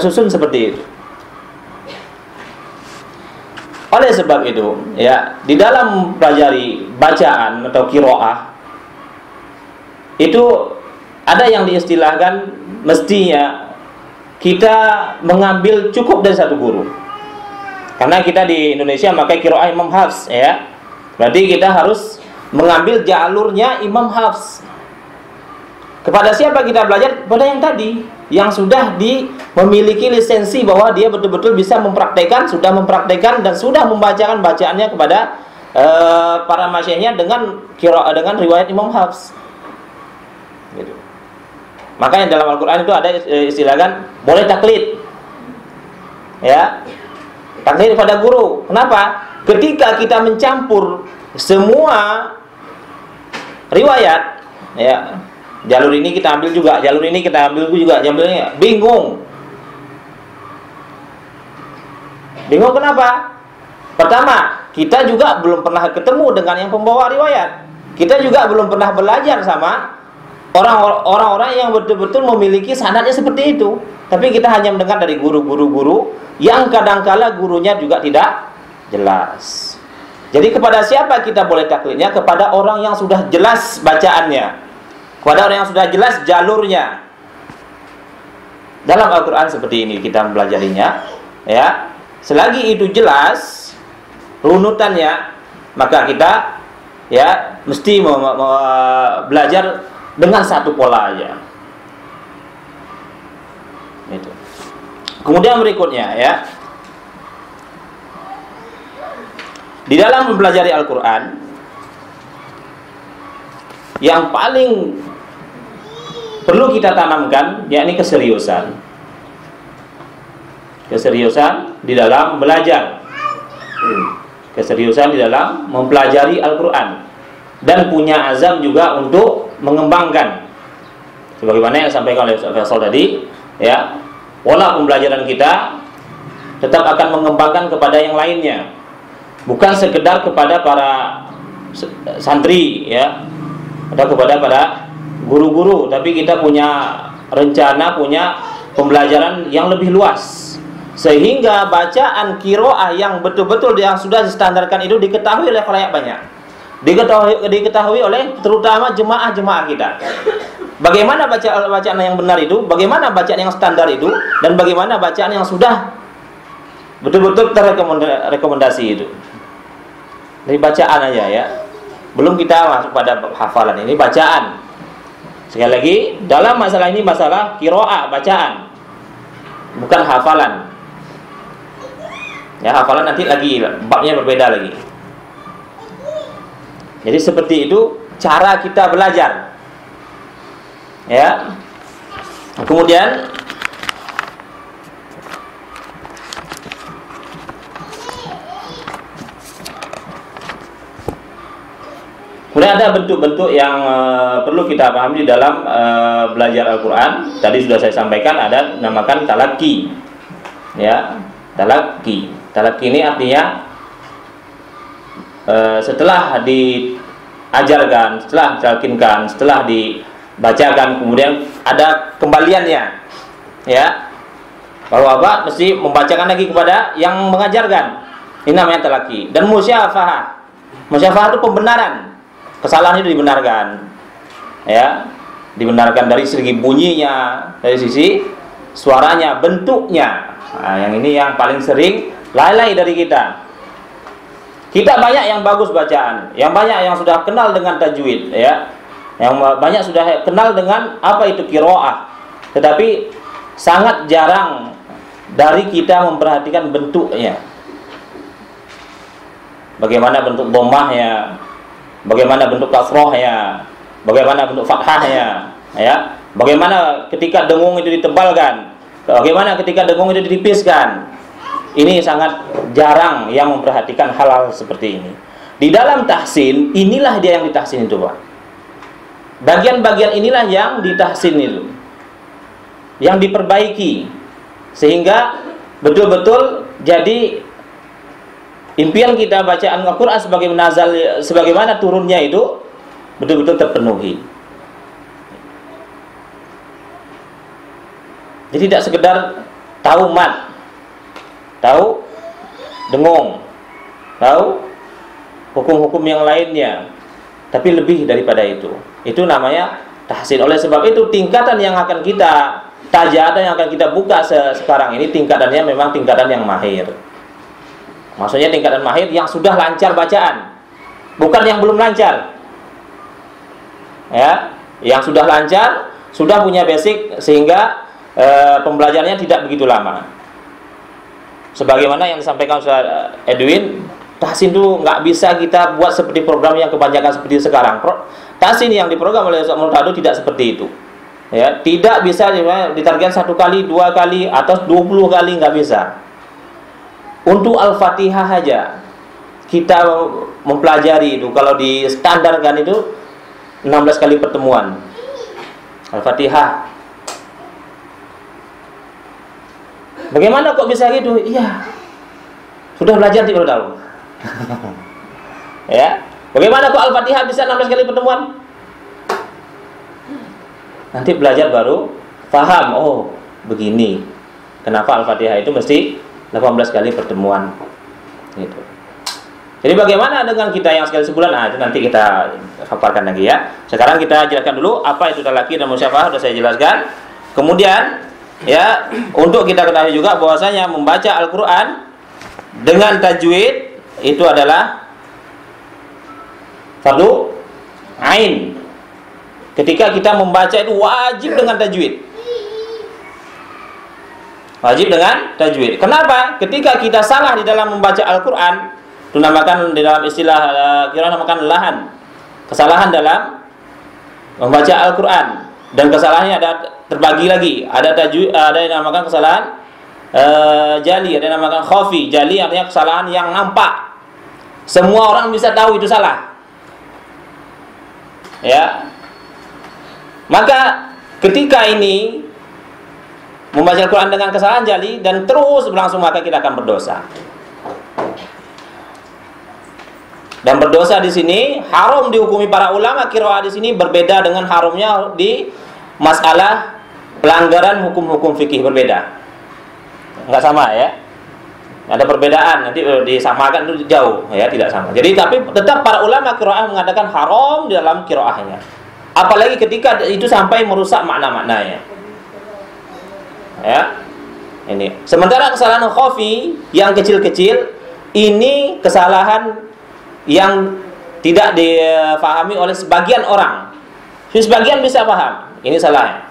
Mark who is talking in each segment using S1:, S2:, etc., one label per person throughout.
S1: tersusun seperti itu. Oleh sebab itu, ya, di dalam pelajari bacaan atau qiraah itu ada yang diistilahkan mestinya kita mengambil cukup dari satu guru. Karena kita di Indonesia pakai qiraah Imam Hafs, ya. Berarti kita harus mengambil jalurnya Imam Hafs. Kepada siapa kita belajar? Pada yang tadi, yang sudah memiliki lisensi bahwa dia betul-betul bisa mempraktekkan, sudah mempraktekkan dan sudah membacakan bacaannya kepada para masyayikhnya dengan riwayat Imam Hafs. Gitu. Makanya dalam Al-Quran itu ada istilahkan boleh taklid, ya, taklid pada guru. Kenapa? Ketika kita mencampur semua riwayat, ya, jalur ini kita ambil juga, jalur ini kita ambil juga, jalurnya bingung. Bingung kenapa? Pertama, kita juga belum pernah ketemu dengan yang pembawa riwayat. Kita juga belum pernah belajar sama orang-orang yang betul-betul memiliki sanadnya seperti itu. Tapi kita hanya mendengar dari guru-guru yang kadangkala gurunya juga tidak jelas. Jadi kepada siapa kita boleh taklidnya? Kepada orang yang sudah jelas bacaannya, kepada orang yang sudah jelas jalurnya. Dalam Al-Quran seperti ini kita mempelajarinya, ya. Selagi itu jelas runutannya, maka kita, ya, mesti belajar dengan satu pola aja. Itu. Kemudian berikutnya, ya, di dalam mempelajari Al-Quran yang paling perlu kita tanamkan yakni keseriusan. Keseriusan di dalam belajar, keseriusan di dalam mempelajari Al-Quran, dan punya azam juga untuk mengembangkan. Sebagaimana yang disampaikan oleh Ustaz Faisal tadi, ya, pola pembelajaran kita tetap akan mengembangkan kepada yang lainnya, bukan sekedar kepada para santri, ya, atau kepada para guru-guru, tapi kita punya rencana, punya pembelajaran yang lebih luas, sehingga bacaan qiraah yang betul-betul yang sudah distandarkan itu diketahui oleh khalayak banyak, diketahui oleh terutama jemaah-jemaah kita. Bagaimana bacaan yang benar itu, bagaimana bacaan yang standar itu, dan bagaimana bacaan yang sudah betul-betul terrekomendasi itu. Dari bacaan aja, ya. Belum kita masuk pada hafalan, ini bacaan. Sekali lagi, dalam masalah ini masalah qiraah, bacaan, bukan hafalan. Ya, hafalan nanti lagi babnya berbeda lagi. Jadi seperti itu cara kita belajar, ya. Kemudian ada bentuk-bentuk yang perlu kita pahami di dalam belajar Al-Quran. Tadi sudah saya sampaikan, ada namakan talaqi, ya, talaqi. Talaqi ini artinya setelah diajarkan, setelah ditalkinkan, setelah dibacakan, kemudian ada kembaliannya, ya, bahwa apa? Mesti membacakan lagi kepada yang mengajarkan. Ini namanya talaqi. Dan musyafahah. Musyafahah itu pembenaran. Kesalahan itu dibenarkan, ya, dibenarkan dari segi bunyinya, dari sisi suaranya, bentuknya. Nah, yang ini yang paling sering lalai dari kita. Kita banyak yang bagus bacaan, yang banyak yang sudah kenal dengan tajwid, ya, yang banyak sudah kenal dengan apa itu qiraah, tetapi sangat jarang dari kita memperhatikan bentuknya. Bagaimana bentuk dhammahnya, bagaimana bentuk kasrohnya, bagaimana bentuk fathahnya, ya, bagaimana ketika dengung itu ditebalkan, bagaimana ketika dengung itu ditipiskan. Ini sangat jarang yang memperhatikan hal-hal seperti ini. Di dalam tahsin, inilah dia yang ditahsin itu, Pak. Bagian-bagian inilah yang ditahsin itu, yang diperbaiki, sehingga betul-betul jadi impian kita bacaan Al-Quran sebagaimana turunnya itu betul-betul terpenuhi. Jadi tidak sekedar tahu mat, tahu dengung, tahu hukum-hukum yang lainnya, tapi lebih daripada itu namanya tahsin. Oleh sebab itu tingkatan yang akan kita tajada, yang akan kita buka sekarang ini tingkatannya memang tingkatan yang mahir. Maksudnya tingkatan mahir yang sudah lancar bacaan, bukan yang belum lancar. Ya, yang sudah lancar, sudah punya basic sehingga pembelajarannya tidak begitu lama. Sebagaimana yang disampaikan Ustaz Edwin, tahsin itu nggak bisa kita buat seperti program yang kebanyakan seperti sekarang. Tahsin yang diprogram oleh Ustaz Murtado tidak seperti itu. Ya, tidak bisa ditargetkan 1 kali, 2 kali, atau 20 kali, nggak bisa. Untuk Al-Fatihah aja kita mempelajari itu, kalau di standarkan itu 16 kali pertemuan Al-Fatihah. Bagaimana kok bisa gitu? Iya, sudah belajar 30 tahun. Ya, bagaimana kok Al-Fatihah bisa 16 kali pertemuan? Nanti belajar baru paham. Oh, begini. Kenapa Al-Fatihah itu mesti 18 kali pertemuan? Gitu. Jadi bagaimana dengan kita yang sekali sebulan? Nah, itu nanti kita paparkan lagi ya. Sekarang kita jelaskan dulu apa itu talaqi dan musyafahah, sudah saya jelaskan. Kemudian ya, untuk kita ketahui juga bahwasanya membaca Al-Qur'an dengan tajwid itu adalah fardu ain. Ketika kita membaca itu wajib dengan tajwid. Wajib dengan tajwid. Kenapa? Ketika kita salah di dalam membaca Al-Qur'an, itu namakan di dalam istilah kira namakan lahan. Kesalahan dalam membaca Al-Qur'an, dan kesalahannya ada terbagi lagi. Ada tajwid, ada yang namakan kesalahan jali, ada yang namakan khafi. Jali artinya kesalahan yang nampak, semua orang bisa tahu itu salah. Ya. Maka ketika ini membaca Al-Quran dengan kesalahan jali dan terus berlangsung, maka kita akan berdosa. Dan berdosa di sini haram dihukumi para ulama qiraah di sini berbeda dengan haramnya di masalah pelanggaran hukum-hukum fikih, berbeda. Enggak sama ya. Ada perbedaan, nanti disamakan itu jauh ya, tidak sama. Jadi tapi tetap para ulama qiraah mengatakan haram di dalam qiraahnya. Apalagi ketika itu sampai merusak makna-maknanya. Ya. Ini. Sementara kesalahan khafi yang kecil-kecil ini kesalahan yang tidak difahami oleh sebagian orang. Sebagian bisa paham, ini salahnya.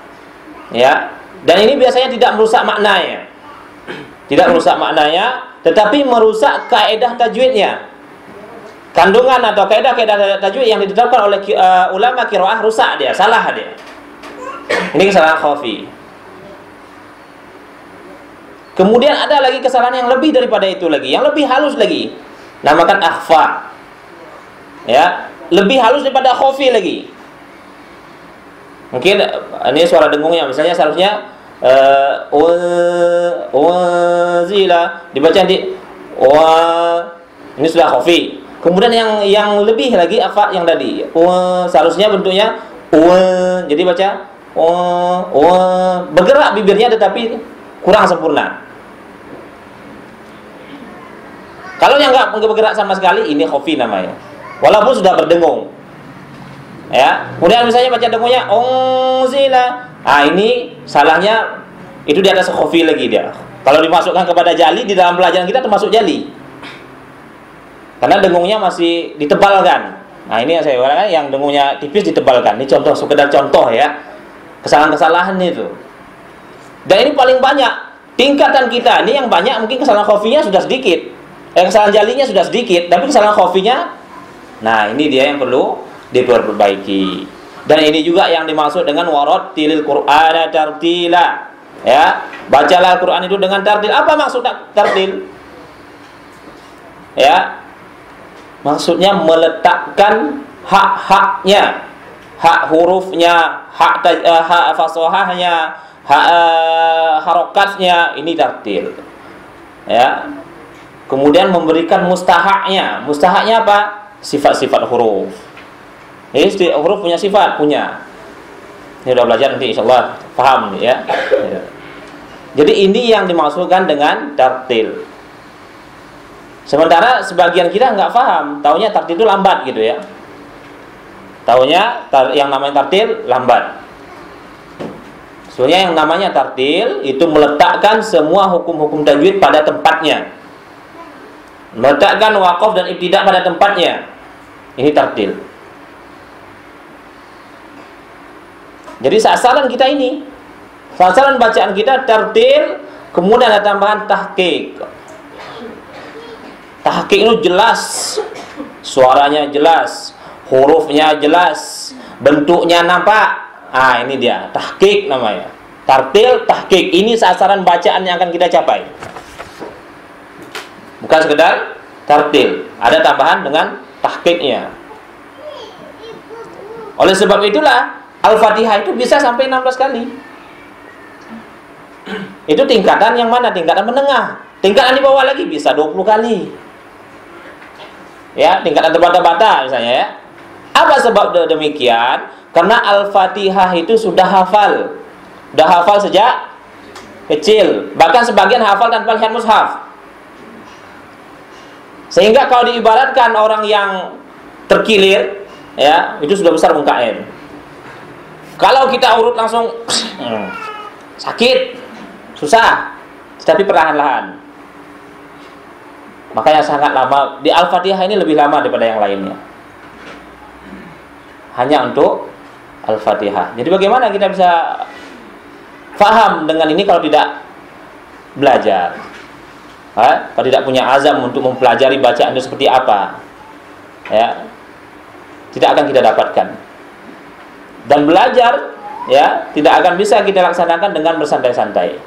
S1: Ya. Dan ini biasanya tidak merusak maknanya. Tidak merusak maknanya, tetapi merusak kaidah tajwidnya. Kandungan atau kaidah-kaidah tajwid yang ditetapkan oleh ulama qiraah rusak dia, salah dia. Ini kesalahan khafi. Kemudian ada lagi kesalahan yang lebih daripada itu lagi, yang lebih halus lagi. Namakan akhfa. Ya, lebih halus daripada khafi lagi. Mungkin ini suara dengungnya, misalnya seharusnya zila dibaca di ini sudah khafi. Kemudian yang lebih lagi akhfa yang tadi. Seharusnya bentuknya jadi baca bergerak bibirnya tetapi kurang sempurna. Kalau yang nggak bergerak sama sekali, ini khafi namanya. Walaupun sudah berdengung. Ya. Kemudian misalnya baca dengungnya zila. Ah, ini salahnya itu di atas khafi lagi dia. Kalau dimasukkan kepada jali di dalam pelajaran kita termasuk jali. Karena dengungnya masih ditebalkan. Nah, ini yang saya katakan, yang dengungnya tipis ditebalkan. Ini contoh, sekedar contoh ya. Kesalahan-kesalahan itu. Dan ini paling banyak. Tingkatan kita ini yang banyak mungkin kesalahan khafinya sudah sedikit. Kesalahan jalinya sudah sedikit, tapi kesalahan khafinya, nah ini dia yang perlu diperbaiki. Dan ini juga yang dimaksud dengan warattilil Qur'ana tartila. Ya, bacalah Al-Qur'an itu dengan tartil. Apa maksud tartil? Ya. Maksudnya meletakkan hak-haknya, hak hurufnya, hak fasahahnya, hak harokatnya, ini tartil. Ya. Kemudian memberikan mustahaknya. Mustahaknya apa? Sifat-sifat huruf. Jadi huruf punya sifat, punya. Ini udah belajar nanti insyaallah paham ya. Jadi ini yang dimaksudkan dengan tartil. Sementara sebagian kita nggak paham, taunya tartil itu lambat gitu ya. Taunya yang namanya tartil lambat. Sebenarnya yang namanya tartil itu meletakkan semua hukum-hukum tajwid pada tempatnya. Meletakkan waqaf dan ibtidak pada tempatnya. Ini tartil. Jadi sasaran kita ini, sasaran bacaan kita tartil, kemudian ada tambahan tahqiq. Tahqiq itu jelas, suaranya jelas, hurufnya jelas, bentuknya nampak. Ah, ini dia, tahqiq namanya. Tartil, tahqiq. Ini sasaran bacaan yang akan kita capai. Bukan sekedar tartil, ada tambahan dengan tahqiqnya. Oleh sebab itulah Al-Fatihah itu bisa sampai 16 kali. Itu tingkatan yang mana? Tingkatan menengah. Tingkatan di bawah lagi bisa 20 kali. Ya, tingkatan terbata-bata misalnya ya. Apa sebab demikian? Karena Al-Fatihah itu sudah hafal. Sudah hafal sejak kecil. Bahkan sebagian hafal tanpa lihat mushaf. Sehingga kalau diibaratkan orang yang terkilir, ya, itu sudah besar mukain. Kalau kita urut langsung sakit, susah, tapi perlahan-lahan. Makanya sangat lama. Di Al-Fatihah ini lebih lama daripada yang lainnya. Hanya untuk Al-Fatihah. Jadi bagaimana kita bisa faham dengan ini kalau tidak belajar? Kalau tidak punya azam untuk mempelajari bacaan itu seperti apa, ya, tidak akan kita dapatkan. Dan belajar, ya, tidak akan bisa kita laksanakan dengan bersantai-santai.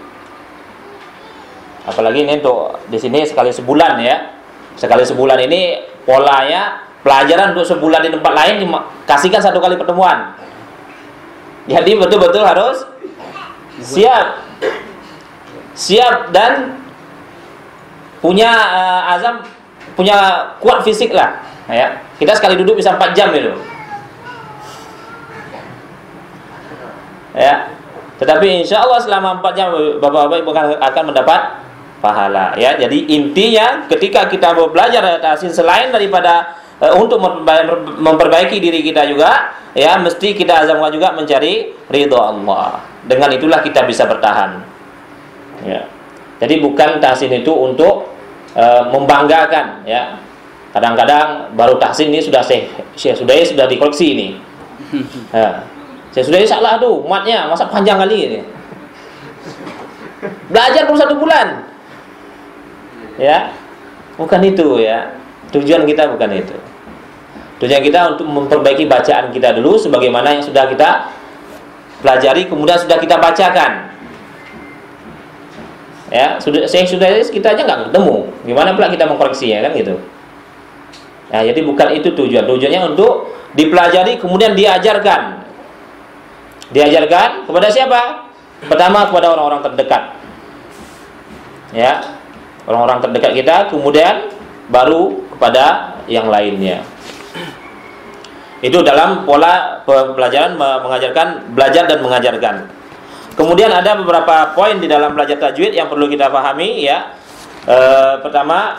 S1: Apalagi ini untuk di sini sekali sebulan ya. Sekali sebulan ini polanya pelajaran untuk sebulan di tempat lain kasihkan 1 kali pertemuan. Jadi betul-betul harus siap dan punya azam, punya kuat fisik lah. Ya. Kita sekali duduk bisa 4 jam itu. Ya. Tetapi insya Allah selama 4 jam bapak-bapak akan mendapat pahala, ya. Jadi intinya ketika kita mau belajar tahsin selain daripada untuk memperbaiki diri kita juga, ya, mesti kita azamkan juga mencari ridho Allah. Dengan itulah kita bisa bertahan. Ya. Jadi bukan tahsin itu untuk membanggakan, ya. Kadang-kadang baru tahsin ini sudah sudah dikoleksi ini. Ya. Saya sudah salah tuh, matnya masa panjang kali ini. Belajar baru 1 bulan. Ya, bukan itu ya. Tujuan kita bukan itu. Tujuan kita untuk memperbaiki bacaan kita dulu, sebagaimana yang sudah kita pelajari, kemudian sudah kita bacakan. Ya, sudah kita aja nggak ketemu. Gimana pula kita mengkoreksinya, kan gitu. Nah, jadi bukan itu tujuan. Tujuannya untuk dipelajari, kemudian diajarkan. Diajarkan kepada siapa? Pertama kepada orang-orang terdekat. Ya. Orang-orang terdekat kita, kemudian baru kepada yang lainnya. Itu dalam pola pelajaran mengajarkan, belajar dan mengajarkan. Kemudian ada beberapa poin di dalam belajar tajwid yang perlu kita pahami, ya. Pertama,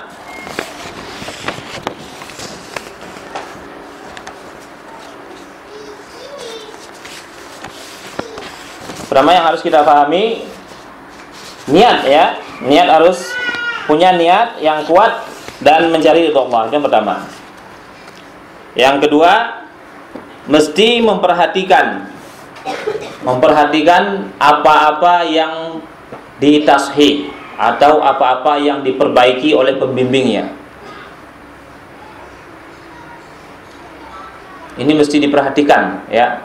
S1: yang harus kita pahami niat, ya. Niat harus punya niat yang kuat dan mencari ridho Allah. Itu yang pertama. Yang kedua, mesti memperhatikan apa-apa yang ditashih atau apa-apa yang diperbaiki oleh pembimbingnya. Ini mesti diperhatikan, ya.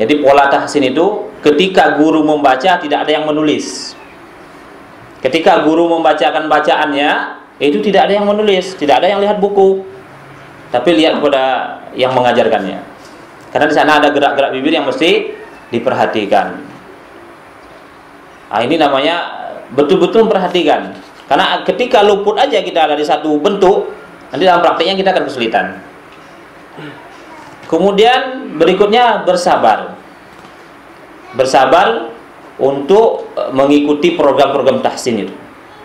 S1: Jadi pola tahsin itu ketika guru membaca tidak ada yang menulis. Ketika guru membacakan bacaannya, itu tidak ada yang menulis, tidak ada yang lihat buku, tapi lihat kepada yang mengajarkannya. Karena di sana ada gerak-gerak bibir yang mesti diperhatikan. Nah, ini namanya betul-betul memperhatikan. Karena ketika luput aja kita dari satu bentuk, nanti dalam prakteknya kita akan kesulitan. Kemudian berikutnya bersabar. Bersabar untuk mengikuti program-program tahsin itu.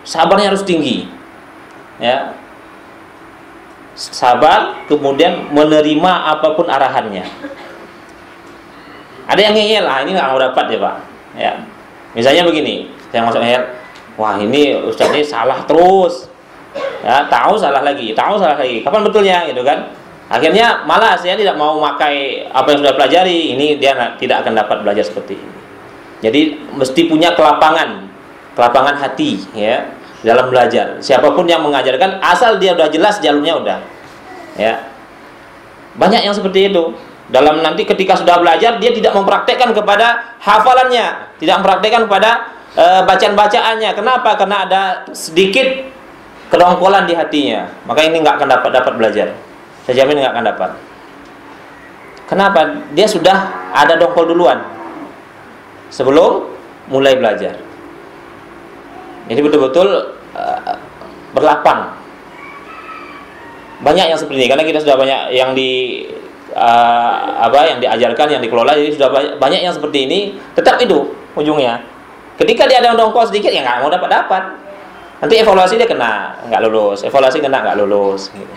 S1: Sabarnya harus tinggi. Ya. Sabar, kemudian menerima apapun arahannya. Ada yang ngeyel, ini nggak mau dapat ya Pak. Ya. Misalnya begini, saya masuk ngeyel, wah ini Ustaz ini salah terus. Ya, tahu salah lagi. Kapan betulnya, gitu kan? Akhirnya malas, saya tidak mau memakai apa yang sudah pelajari. Ini dia tidak akan dapat belajar seperti ini. Jadi mesti punya kelapangan hati, ya, dalam belajar. Siapapun yang mengajarkan, asal dia udah jelas jalurnya udah. Ya. Banyak yang seperti itu. Dalam nanti ketika sudah belajar, dia tidak mempraktekkan kepada hafalannya, tidak mempraktekkan kepada bacaan-bacaannya. Kenapa? Karena ada sedikit kedongkolan di hatinya. Maka ini nggak akan dapat belajar. Saya jamin nggak akan dapat. Kenapa? Dia sudah ada dongkol duluan sebelum mulai belajar. Jadi betul-betul berlapang. Banyak yang seperti ini karena kita sudah banyak yang yang diajarkan, yang dikelola, jadi sudah banyak yang seperti ini. Tetap itu ujungnya. Ketika dia ada dongkol sedikit, ya nggak mau dapat. Nanti evaluasi dia kena nggak lulus, evaluasi kena nggak lulus. Gitu.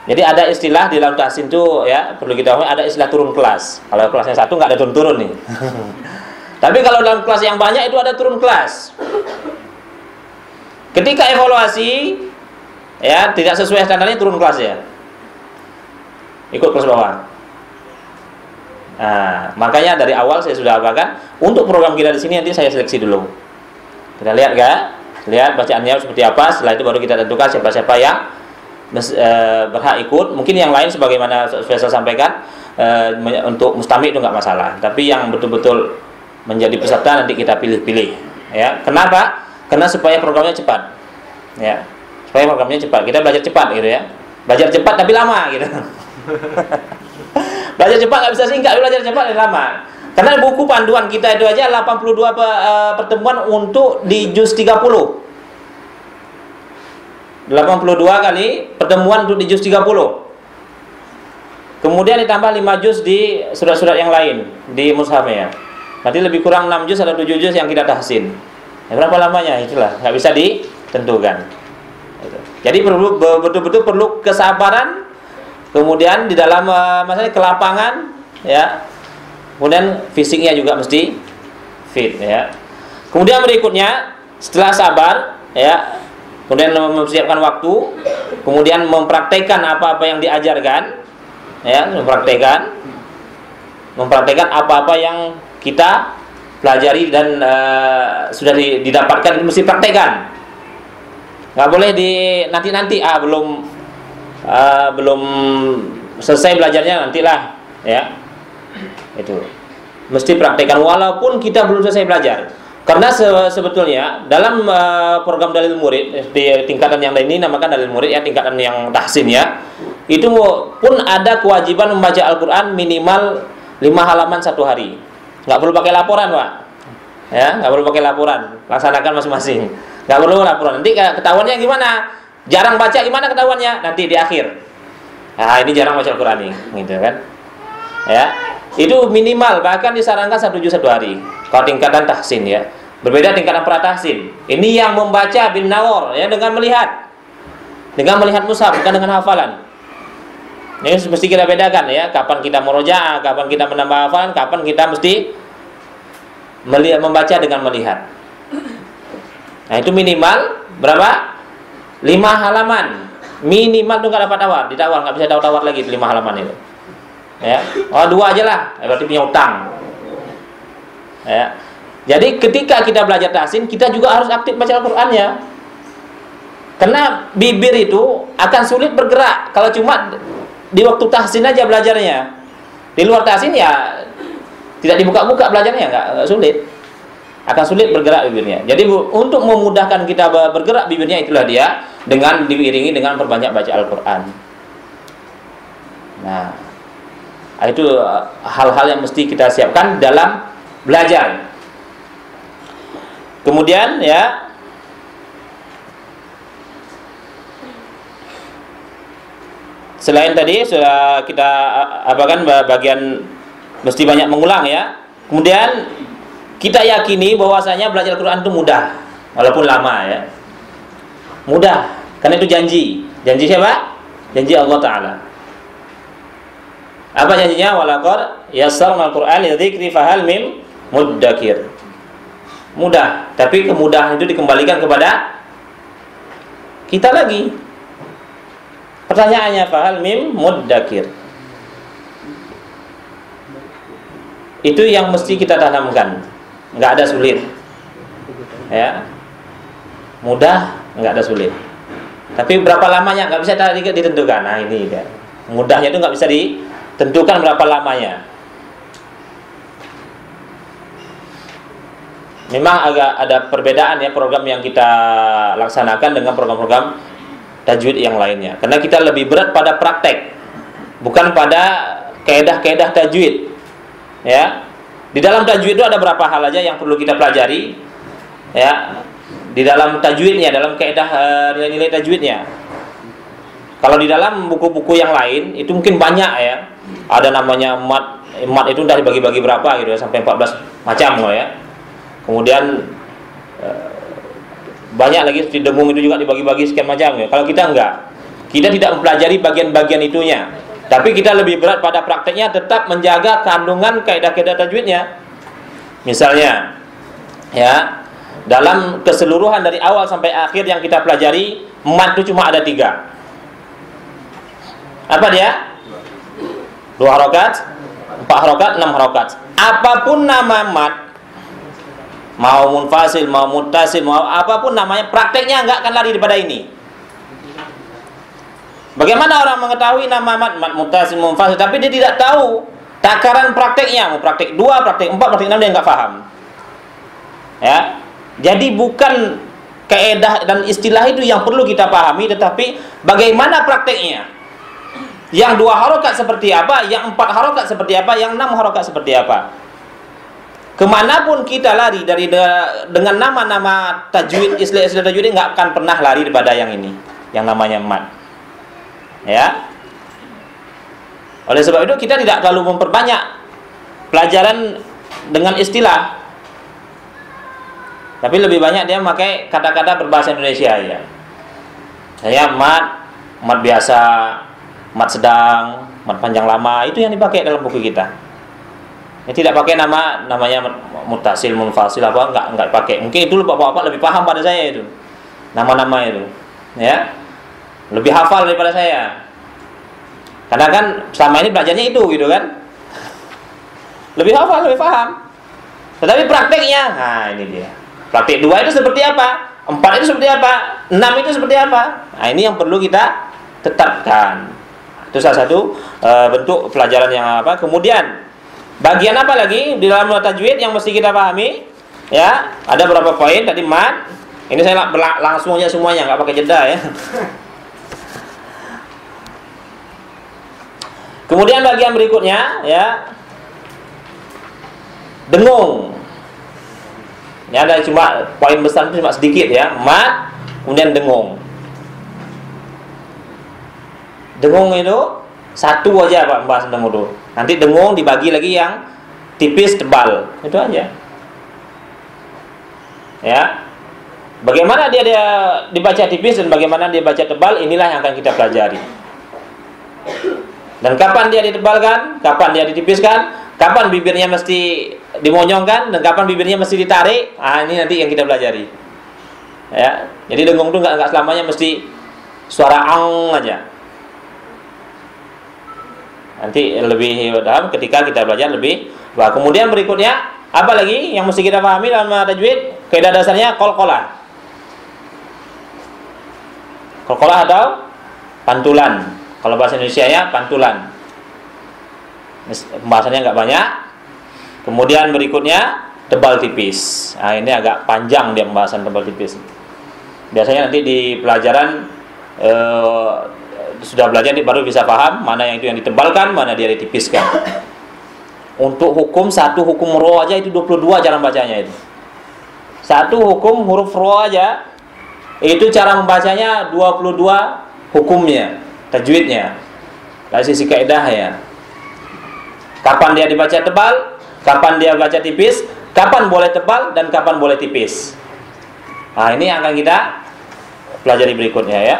S1: Jadi ada istilah di dalam tahsin itu, ya perlu kita tahu, ada istilah turun kelas. Kalau kelasnya 1 nggak ada turun nih. Tapi kalau dalam kelas yang banyak itu ada turun kelas. Ketika evaluasi, ya tidak sesuai standarnya, turun kelas ya. Ikut kelas bawah. Nah, makanya dari awal saya sudah apakan, untuk program kita di sini nanti saya seleksi dulu. Kita lihat lihat bacaannya seperti apa. Setelah itu baru kita tentukan siapa-siapa yang berhak ikut. Mungkin yang lain sebagaimana saya sampaikan, untuk mustami itu nggak masalah. Tapi yang betul-betul menjadi peserta nanti kita pilih-pilih. Ya, kenapa? Karena supaya programnya cepat. Ya, supaya programnya cepat. Kita belajar cepat gitu ya. Belajar cepat tapi lama gitu. Belajar cepat nggak bisa singkat, belajar cepat dan lama. Karena buku panduan kita itu aja 82 pertemuan untuk di juz 30. 82 kali pertemuan untuk di juz 30. Kemudian ditambah 5 juz di surat-surat yang lain di mushafnya. Nanti lebih kurang 6 juz atau 7 juz yang kita tahsin. Ya, berapa lamanya? Itulah nggak bisa ditentukan. Jadi betul-betul perlu kesabaran. Kemudian di dalam masalah kelapangan, ya. Kemudian fisiknya juga mesti fit, ya. Kemudian berikutnya setelah sabar, ya, kemudian mempersiapkan waktu, kemudian mempraktekkan apa-apa yang diajarkan, ya, mempraktekkan apa-apa yang kita pelajari dan sudah didapatkan, mesti praktekkan. Nggak boleh nanti belum selesai belajarnya nantilah, ya. Itu mesti praktekkan walaupun kita belum selesai belajar. Karena sebetulnya dalam program dalil murid di tingkatan yang lain ini namakan dalil murid, ya, tingkatan yang tahsin, ya. Itu pun ada kewajiban membaca Al-Qur'an minimal 5 halaman 1 hari. Nggak perlu pakai laporan, Pak. Ya, nggak perlu pakai laporan. Laksanakan masing-masing. Nggak perlu laporan. Nanti ketahuannya gimana? Jarang baca gimana ketahuannya? Nanti di akhir. Nah, ini jarang baca Al-Qur'an nih, gitu kan? Ya. Itu minimal, bahkan disarankan 1 juz 1 hari. Kalau tingkatan tahsin, ya. Berbeda tingkatan pratahsin. Ini yang membaca bin nawar, ya, dengan melihat mushaf, bukan dengan hafalan. Ini mesti kita bedakan, ya. Kapan kita murojaah, kapan kita menambah hafalan, kapan kita mesti membaca dengan melihat. Nah, itu minimal berapa? 5 halaman. Minimal tuh nggak dapat tawar, ditawar nggak bisa tawar lagi 5 halaman itu. Ya, 2 aja lah, berarti punya utang. Ya. Jadi ketika kita belajar tahsin, kita juga harus aktif baca Al-Qur'annya. Karena bibir itu akan sulit bergerak kalau cuma di waktu tahsin aja belajarnya. Di luar tahsin ya tidak dibuka-buka belajarnya, nggak sulit. Akan sulit bergerak bibirnya. Jadi untuk memudahkan kita bergerak bibirnya, itulah dia dengan diiringi dengan perbanyak baca Al-Qur'an. Nah, itu hal-hal yang mesti kita siapkan dalam belajar. Kemudian, ya, selain tadi sudah kita apakan bagian mesti banyak mengulang, ya. Kemudian kita yakini bahwasanya belajar Quran itu mudah, walaupun lama ya. Mudah, karena itu janji. Janji siapa? Janji Allah Ta'ala. Apa janjinya? Walaqad yassarnal Qur'an lidzikri fahal mim muddakir. Mudah, tapi kemudahan itu dikembalikan kepada kita lagi. Pertanyaannya, fahal mim muddakir. Itu yang mesti kita tanamkan. Nggak ada sulit. Ya. Mudah, nggak ada sulit. Tapi berapa lamanya nggak bisa ditentukan. Nah ini dia. Mudahnya itu nggak bisa ditentukan berapa lamanya. Memang agak ada perbedaan ya program yang kita laksanakan dengan program-program tajwid yang lainnya. Karena kita lebih berat pada praktek, bukan pada kaedah-kaedah tajwid. Ya, di dalam tajwid itu ada berapa hal aja yang perlu kita pelajari. Ya. Di dalam tajwidnya, dalam kaedah nilai-nilai tajwidnya. Kalau di dalam buku-buku yang lain itu mungkin banyak ya. Ada namanya mat itu udah dibagi-bagi berapa gitu ya, sampai 14 macam loh ya. Kemudian banyak lagi di dengung itu juga dibagi-bagi sekian macam ya. Kalau kita enggak, kita tidak mempelajari bagian-bagian itunya. Tapi kita lebih berat pada prakteknya, tetap menjaga kandungan kaedah-kaedah tajwidnya. Misalnya ya, dalam keseluruhan dari awal sampai akhir yang kita pelajari, mat itu cuma ada 3. Apa dia? 2 harokat, 4 harokat, 6 harokat. Apapun nama mat, mau munfasil, mau muttasil, mau apapun namanya, prakteknya nggak akan lari daripada ini. Bagaimana orang mengetahui nama mat, mat muttasil, munfasil, tapi dia tidak tahu takaran prakteknya, mau praktek 2, praktek 4, praktek 6, dia nggak paham. Ya. Jadi bukan kaedah dan istilah itu yang perlu kita pahami, tetapi bagaimana prakteknya. Yang 2 harokat seperti apa, yang 4 harokat seperti apa, yang 6 harokat seperti apa. Kemanapun kita lari dengan nama-nama tajwid, istilah-istilah tajwid, nggak akan pernah lari daripada yang ini, yang namanya mat. Ya. Oleh sebab itu kita tidak terlalu memperbanyak pelajaran dengan istilah. Tapi lebih banyak dia memakai kata-kata berbahasa Indonesia ya. Saya mat biasa, mat sedang, mat panjang lama, itu yang dipakai dalam buku kita. Ya, tidak pakai namanya muttasil, munfasil apa, enggak pakai. Mungkin itu bapak-bapak lebih paham pada saya itu. Nama-nama itu. Ya. Lebih hafal daripada saya. Karena kan selama ini belajarnya itu gitu kan. Lebih hafal, lebih paham. Tetapi prakteknya, nah ini dia. Praktik 2 itu seperti apa? 4 itu seperti apa? 6 itu seperti apa? Nah ini yang perlu kita tetapkan. Itu salah satu bentuk pelajaran yang apa. Kemudian bagian apa lagi di dalam tajwid yang mesti kita pahami? Ya, ada beberapa poin tadi mat. Ini saya langsung aja semuanya, nggak pakai jeda ya. Kemudian bagian berikutnya ya, dengung. Ya, ada cuma poin besar itu cuma sedikit ya, mat, kemudian dengung. Dengung itu satu aja Pak bahas dengung itu. Nanti dengung dibagi lagi yang tipis, tebal, itu aja. Ya, bagaimana dia dibaca tipis dan bagaimana dia baca tebal, inilah yang akan kita pelajari. Dan kapan dia ditebalkan, kapan dia ditipiskan, kapan bibirnya mesti dimonyongkan dan kapan bibirnya mesti ditarik. Ah, ini nanti yang kita pelajari. Ya, jadi dengung itu nggak selamanya mesti suara ang aja. Nanti lebih dalam ketika kita belajar lebih. Wah, kemudian berikutnya apa lagi yang mesti kita pahami dalam tajwid? Kaidah dasarnya qalqalah. Qalqalah atau pantulan. Kalau bahasa Indonesia-nya pantulan. Pembahasannya nggak banyak. Kemudian berikutnya tebal tipis. Nah, ini agak panjang dia pembahasan tebal tipis. Biasanya nanti di pelajaran sudah belajar baru bisa paham mana yang itu yang ditebalkan, mana dia ditipiskan. Untuk hukum satu hukum ro aja itu 22 cara membacanya itu. Satu hukum huruf ro aja itu cara membacanya 22 hukumnya, tajwidnya. Dari sisi kaidahnya. Kapan dia dibaca tebal, kapan dia baca tipis, kapan boleh tebal dan kapan boleh tipis. Nah, ini yang akan kita pelajari berikutnya ya.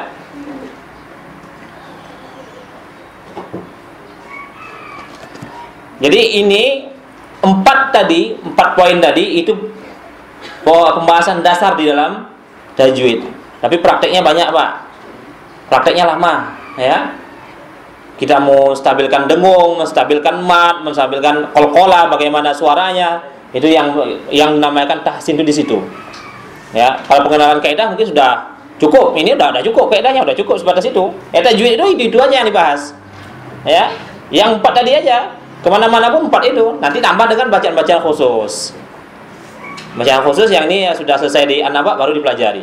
S1: Jadi ini 4 poin tadi itu pembahasan dasar di dalam tajwid. Tapi prakteknya banyak, Pak. Prakteknya lama, ya. Kita mau stabilkan dengung, menstabilkan mat, menstabilkan qalqalah, bagaimana suaranya, itu yang dinamakan tahsin itu di situ. Ya, kalau pengenalan kaidah mungkin sudah cukup. Ini udah cukup, kaidahnya udah cukup sebatas itu. Tajwid itu aja yang dibahas. Ya, yang 4 tadi aja. Kemana-mana pun 4 itu. Nanti tambah dengan bacaan-bacaan khusus. Bacaan khusus yang ini sudah selesai di An-Naba baru dipelajari.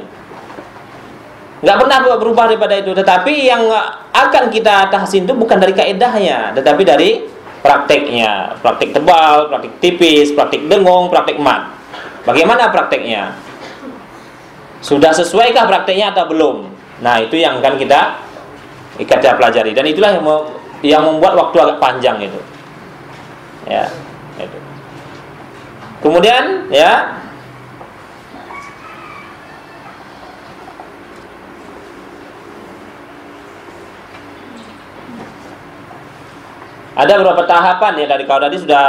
S1: Nggak pernah berubah daripada itu. Tetapi yang akan kita tahsin itu bukan dari kaidahnya, tetapi dari prakteknya. Praktek tebal, praktek tipis, praktek dengung, praktek mat. Bagaimana prakteknya? Sudah sesuaikah prakteknya atau belum? Nah, itu yang akan kita pelajari. Dan itulah yang membuat waktu agak panjang itu. Ya, itu. Kemudian ya, ada beberapa tahapan ya, dari kalau tadi sudah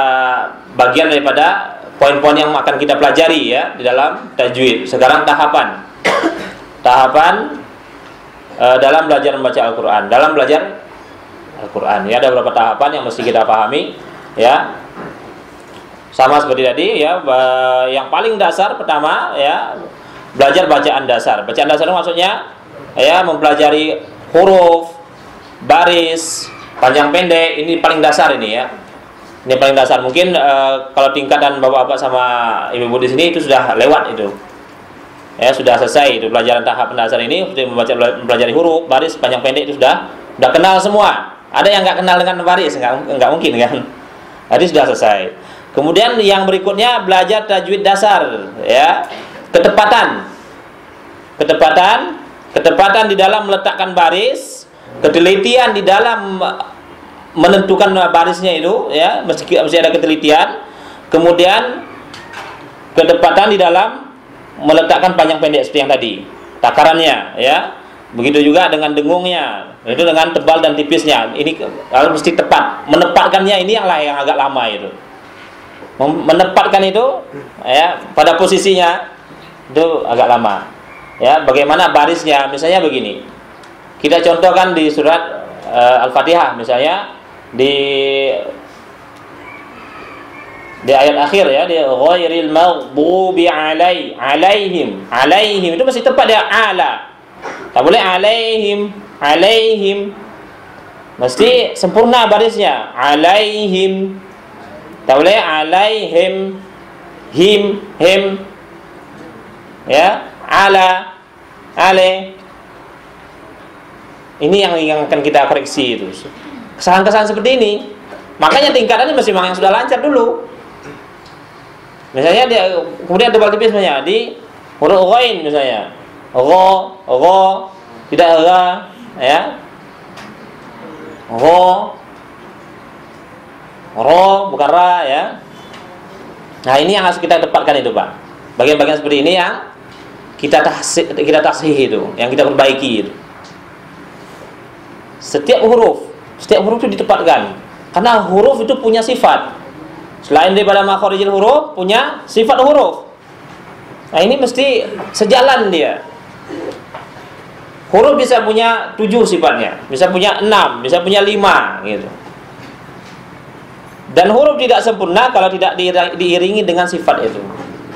S1: bagian daripada poin-poin yang akan kita pelajari ya di dalam tajwid. Sekarang tahapan dalam belajar membaca Al-Quran. Dalam belajar Al-Quran ya, ada beberapa tahapan yang mesti kita pahami ya. Sama seperti tadi ya, yang paling dasar pertama ya, belajar bacaan dasar. Bacaan dasar itu maksudnya ya mempelajari huruf, baris, panjang pendek, ini paling dasar ini ya. Ini paling dasar. Mungkin kalau tingkatan bapak-bapak sama ibu-ibu di sini itu sudah lewat itu. Ya, sudah selesai itu pelajaran tahap dasar ini, mempelajari huruf, baris, panjang pendek itu sudah kenal semua. Ada yang nggak kenal dengan baris, nggak mungkin kan. Tadi sudah selesai. Kemudian yang berikutnya belajar tajwid dasar ya. Ketepatan di dalam meletakkan baris, ketelitian di dalam menentukan barisnya itu ya, mesti ada ketelitian. Kemudian ketepatan di dalam meletakkan panjang pendek seperti yang tadi, takarannya ya. Begitu juga dengan dengungnya, itu dengan tebal dan tipisnya. Ini harus mesti tepat. Menempatkannya ini yang agak lama itu. Menempatkan itu ya pada posisinya itu agak lama. Ya, bagaimana barisnya? Misalnya begini. Kita contohkan di surat Al-Fatihah misalnya di ayat akhir ya, di ghairil maghdubi alaihim itu mesti tepat dia ala. Tak boleh alaihim. Mesti sempurna barisnya. Alaihim. Tak boleh alaihim. Him. Ya, ala. Ale. Ini yang akan kita koreksi itu. Kesalahan-kesalahan seperti ini. Makanya tingkatannya mesti memang yang sudah lancar dulu. Misalnya dia kemudian tebal tipis misalnya di huruf ghain misalnya. Gha, tidak gha, ya. Ro bukan ra ya. Nah, ini yang harus kita tepatkan itu, Pak. Bagian-bagian seperti ini yang kita taksih itu, yang kita perbaiki itu. Setiap huruf itu ditempatkan. Karena huruf itu punya sifat. Selain daripada makharijul huruf, punya sifat huruf. Nah, ini mesti sejalan dia. Huruf bisa punya 7 sifatnya, bisa punya 6, bisa punya 5 gitu. Dan huruf tidak sempurna kalau tidak diiringi dengan sifat itu.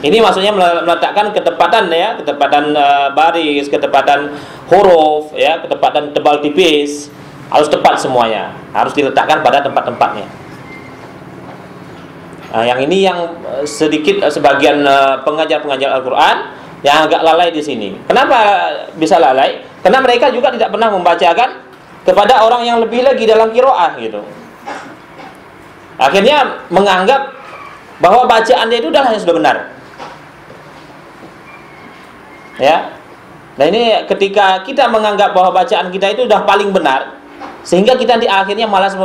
S1: Ini maksudnya meletakkan ketepatan ya, ketepatan baris, ketepatan huruf ya, ketepatan tebal tipis, harus tepat semuanya, harus diletakkan pada tempat-tempatnya. Nah, yang ini yang sedikit sebagian pengajar-pengajar Al-Quran yang agak lalai di sini. Kenapa bisa lalai? Karena mereka juga tidak pernah membacakan kepada orang yang lebih lagi dalam qiraah gitu. Akhirnya menganggap bahwa bacaannya itu adalah yang sudah benar. Ya. Nah, ini ketika kita menganggap bahwa bacaan kita itu sudah paling benar, sehingga kita di akhirnya malas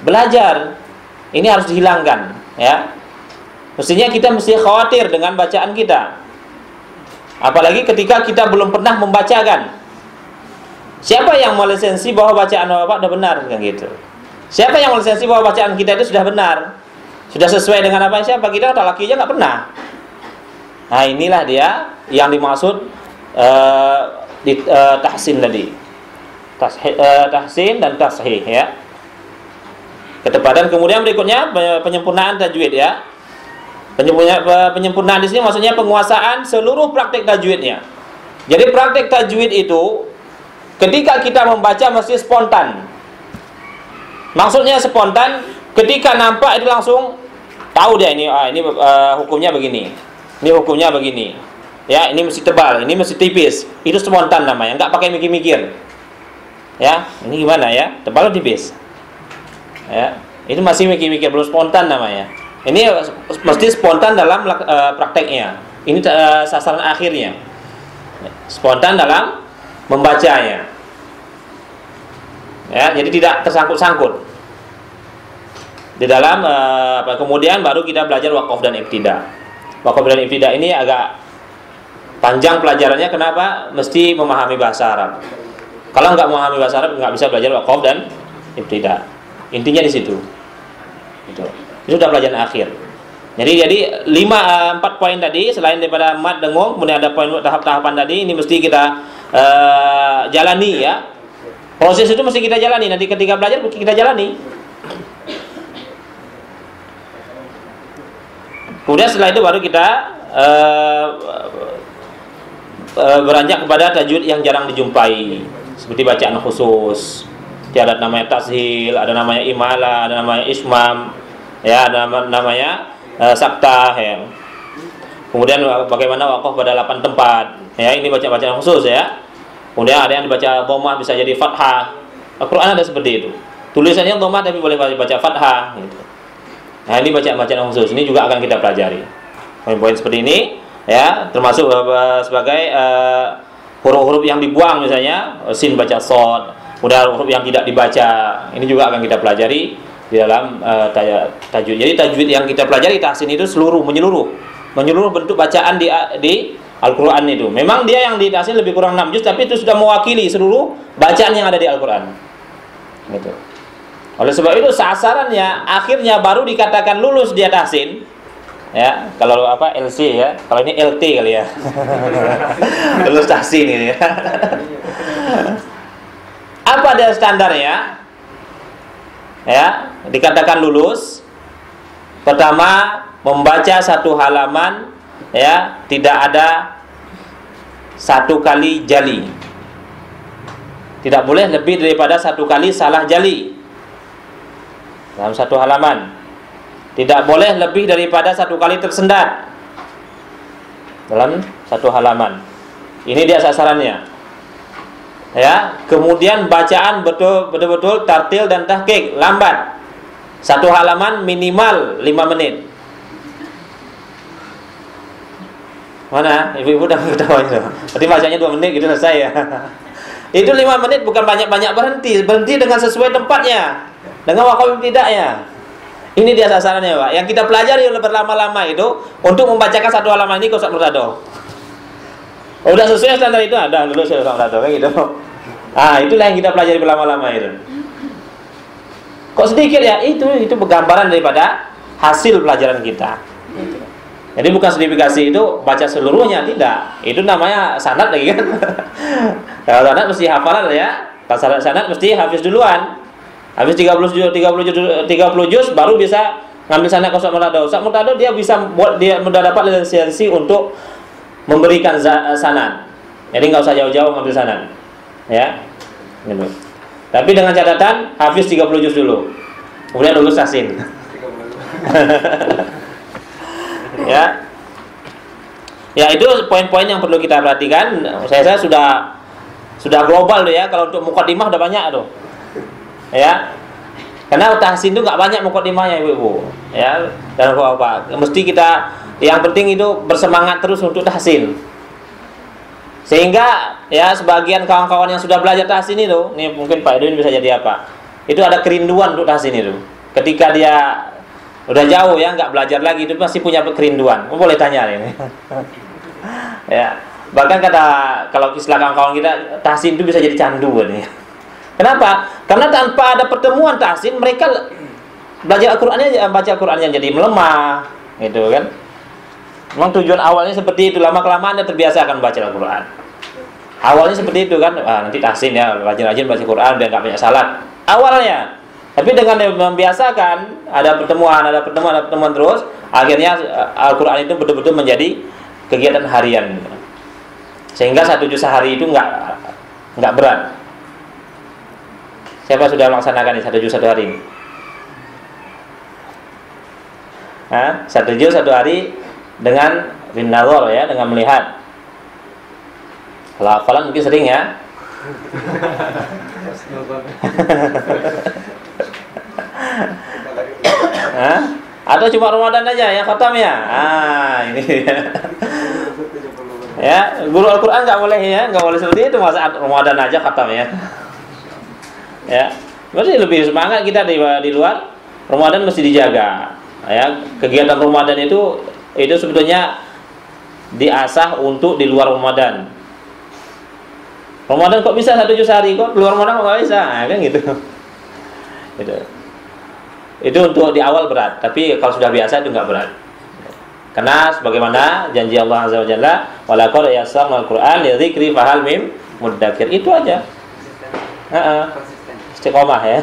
S1: belajar. Ini harus dihilangkan, ya. Mestinya kita mesti khawatir dengan bacaan kita. Apalagi ketika kita belum pernah membacakan. Siapa yang melisensi bahwa bacaan Bapak sudah benar kan gitu? Siapa yang melisensi bahwa bacaan kita itu sudah benar? Sudah sesuai dengan apa? Siapa? Kita tak laki aja nggak pernah. Nah, inilah dia yang dimaksud tahsin tadi. Tahsin dan tashih ya. Ketepatan. Kemudian berikutnya penyempurnaan tajwid ya. Penyempurnaan di sini maksudnya penguasaan seluruh praktek tajwidnya. Jadi praktek tajwid itu ketika kita membaca mesti spontan. Maksudnya spontan, ketika nampak itu langsung tahu dia ini hukumnya begini. Ini hukumnya begini. Ya, ini mesti tebal, ini mesti tipis. Itu spontan namanya, enggak pakai mikir-mikir. Ya, ini gimana ya? Tebal atau tipis? Ya, itu masih mikir-mikir, belum spontan namanya. Ini mesti spontan dalam prakteknya. Ini sasaran akhirnya. Spontan dalam membacanya. Ya, jadi tidak tersangkut-sangkut. Di dalam kemudian baru kita belajar waqaf dan ibtida. Waqaf dan ibtida ini agak panjang pelajarannya. Kenapa? Mesti memahami bahasa Arab. Kalau nggak memahami bahasa Arab nggak bisa belajar waqaf dan ibtida. Intinya di situ. Itu sudah pelajaran akhir. Jadi 4 poin tadi, selain daripada mat dengung, kemudian ada poin tahap-tahapan tadi, ini mesti kita jalani ya. Proses itu mesti kita jalani. Nanti ketika belajar kita jalani. Kemudian setelah itu baru kita beranjak kepada tajwid yang jarang dijumpai, seperti bacaan khusus. Ada namanya tashil, ada namanya imala, ada namanya ismam. Ya, ada namanya saktah ya. Kemudian bagaimana waqaf pada 8 tempat. Ya, ini bacaan khusus ya. Kemudian ada yang dibaca dhammah bisa jadi fathah. Al-Qur'an ada seperti itu. Tulisannya dhammah tapi boleh baca fathah gitu. Nah, ini bacaan khusus. Ini juga akan kita pelajari. Poin-poin seperti ini ya, termasuk sebagai huruf-huruf yang dibuang misalnya, sin baca shad. Kemudian huruf yang tidak dibaca. Ini juga akan kita pelajari di dalam tajwid. Jadi tajwid yang kita pelajari tahsin itu menyeluruh bentuk bacaan di Al-Qur'an itu. Memang dia yang di tahsin lebih kurang 6 juz, tapi itu sudah mewakili seluruh bacaan yang ada di Al-Qur'an. Gitu. Oleh sebab itu sasarannya akhirnya baru dikatakan lulus dia tahsin. Ya, kalau LC ya, kalau ini LT kali ya. Lulus tahsin ini ya. Apa dia standarnya? Ya, dikatakan lulus. Pertama, membaca 1 halaman ya, tidak ada 1 kali jali. Tidak boleh lebih daripada 1 kali salah jali dalam 1 halaman. Tidak boleh lebih daripada 1 kali tersendat dalam 1 halaman. Ini dia sasarannya. Ya, kemudian bacaan betul-betul tartil dan tahqiq, lambat. 1 halaman minimal 5 menit. Mana? Ibu-ibu udah ketawa itu. Berarti bacanya 2 menit gitu selesai ya. Itu 5 menit bukan banyak-banyak berhenti dengan sesuai tempatnya. Dengan waqaf ibtida'nya. Ini dia sasarannya, Pak. Yang kita pelajari berlama-lama itu untuk membacakan 1 halaman ini ke Ustaz Murtado. Udah sesuai standar itu, ada lulus Ustaz Murtado kayak gitu. Itulah yang kita pelajari berlama-lama itu. Kok sedikit ya? Itu gambaran daripada hasil pelajaran kita. Jadi bukan sertifikasi itu baca seluruhnya, tidak. Itu namanya sanad lagi kan. Kalau sanad mesti hafalan ya. Kalau sanad mesti hafiz duluan. Habis 30 juz baru bisa ngambil sanad ke Ustaz Murtado. Ustaz Murtado dia sudah dapat lisensi untuk memberikan sanad. Jadi nggak usah jauh-jauh ngambil sanad. Ya. Gitu. Tapi dengan catatan hafiz 30 juz dulu. Kemudian lulus tahsin. Ya. Ya, itu poin-poin yang perlu kita perhatikan. Saya sudah global tuh ya. Kalau untuk muqaddimah udah banyak tuh. Ya. Karena tahsin itu nggak banyak muqaddimahnya ibu-ibu. Ya. Dan apa? Mesti kita yang penting itu bersemangat terus untuk tahsin. Sehingga ya sebagian kawan-kawan yang sudah belajar tahsin itu, ini mungkin Pak Edwin bisa jadi apa? Itu ada kerinduan untuk tahsin itu. Ketika dia udah jauh ya, nggak belajar lagi, itu masih punya kerinduan. Boleh tanya ini. Ya, bahkan kata kalau istilah kawan-kawan kita, tahsin itu bisa jadi candu nih. Kenapa? Karena tanpa ada pertemuan tahsin, mereka belajar Al-Qur'annya, baca Al-Qur'annya jadi melemah, gitu kan? Memang tujuan awalnya seperti itu, lama-kelamaan dia terbiasa akan baca Al-Qur'an. Awalnya seperti itu kan, nanti tahsin ya, rajin-rajin baca Qur'an biar nggak banyak salat. Awalnya. Tapi dengan membiasakan, ada pertemuan terus, akhirnya Al-Qur'an itu betul-betul menjadi kegiatan harian. Sehingga 1 juz sehari itu nggak berat. Siapa sudah melaksanakan 1 juz 1 hari ini? 1 juz 1 hari dengan bin-nazar ya, dengan melihat. Kalau hafalan mungkin sering ya. Atau cuma Ramadan aja yang khatam ya. Ini ya, guru Al-Qur'an nggak boleh ya, nggak boleh seperti itu, masa Ramadan aja khatam ya. Ya, berarti lebih semangat kita di luar Ramadan, mesti dijaga. Ya, kegiatan Ramadan itu sebetulnya diasah untuk di luar Ramadan. Ramadan kok bisa 1 juz sehari, kok luar Ramadan kok nggak bisa, kan gitu. Itu untuk di awal berat, tapi kalau sudah biasa itu nggak berat. Karena sebagaimana janji Allah Azza wa Jalla, walaqad yassarnal Qur'an lidzikri fahal mim mudzakir. Itu aja. Istiqomah ya.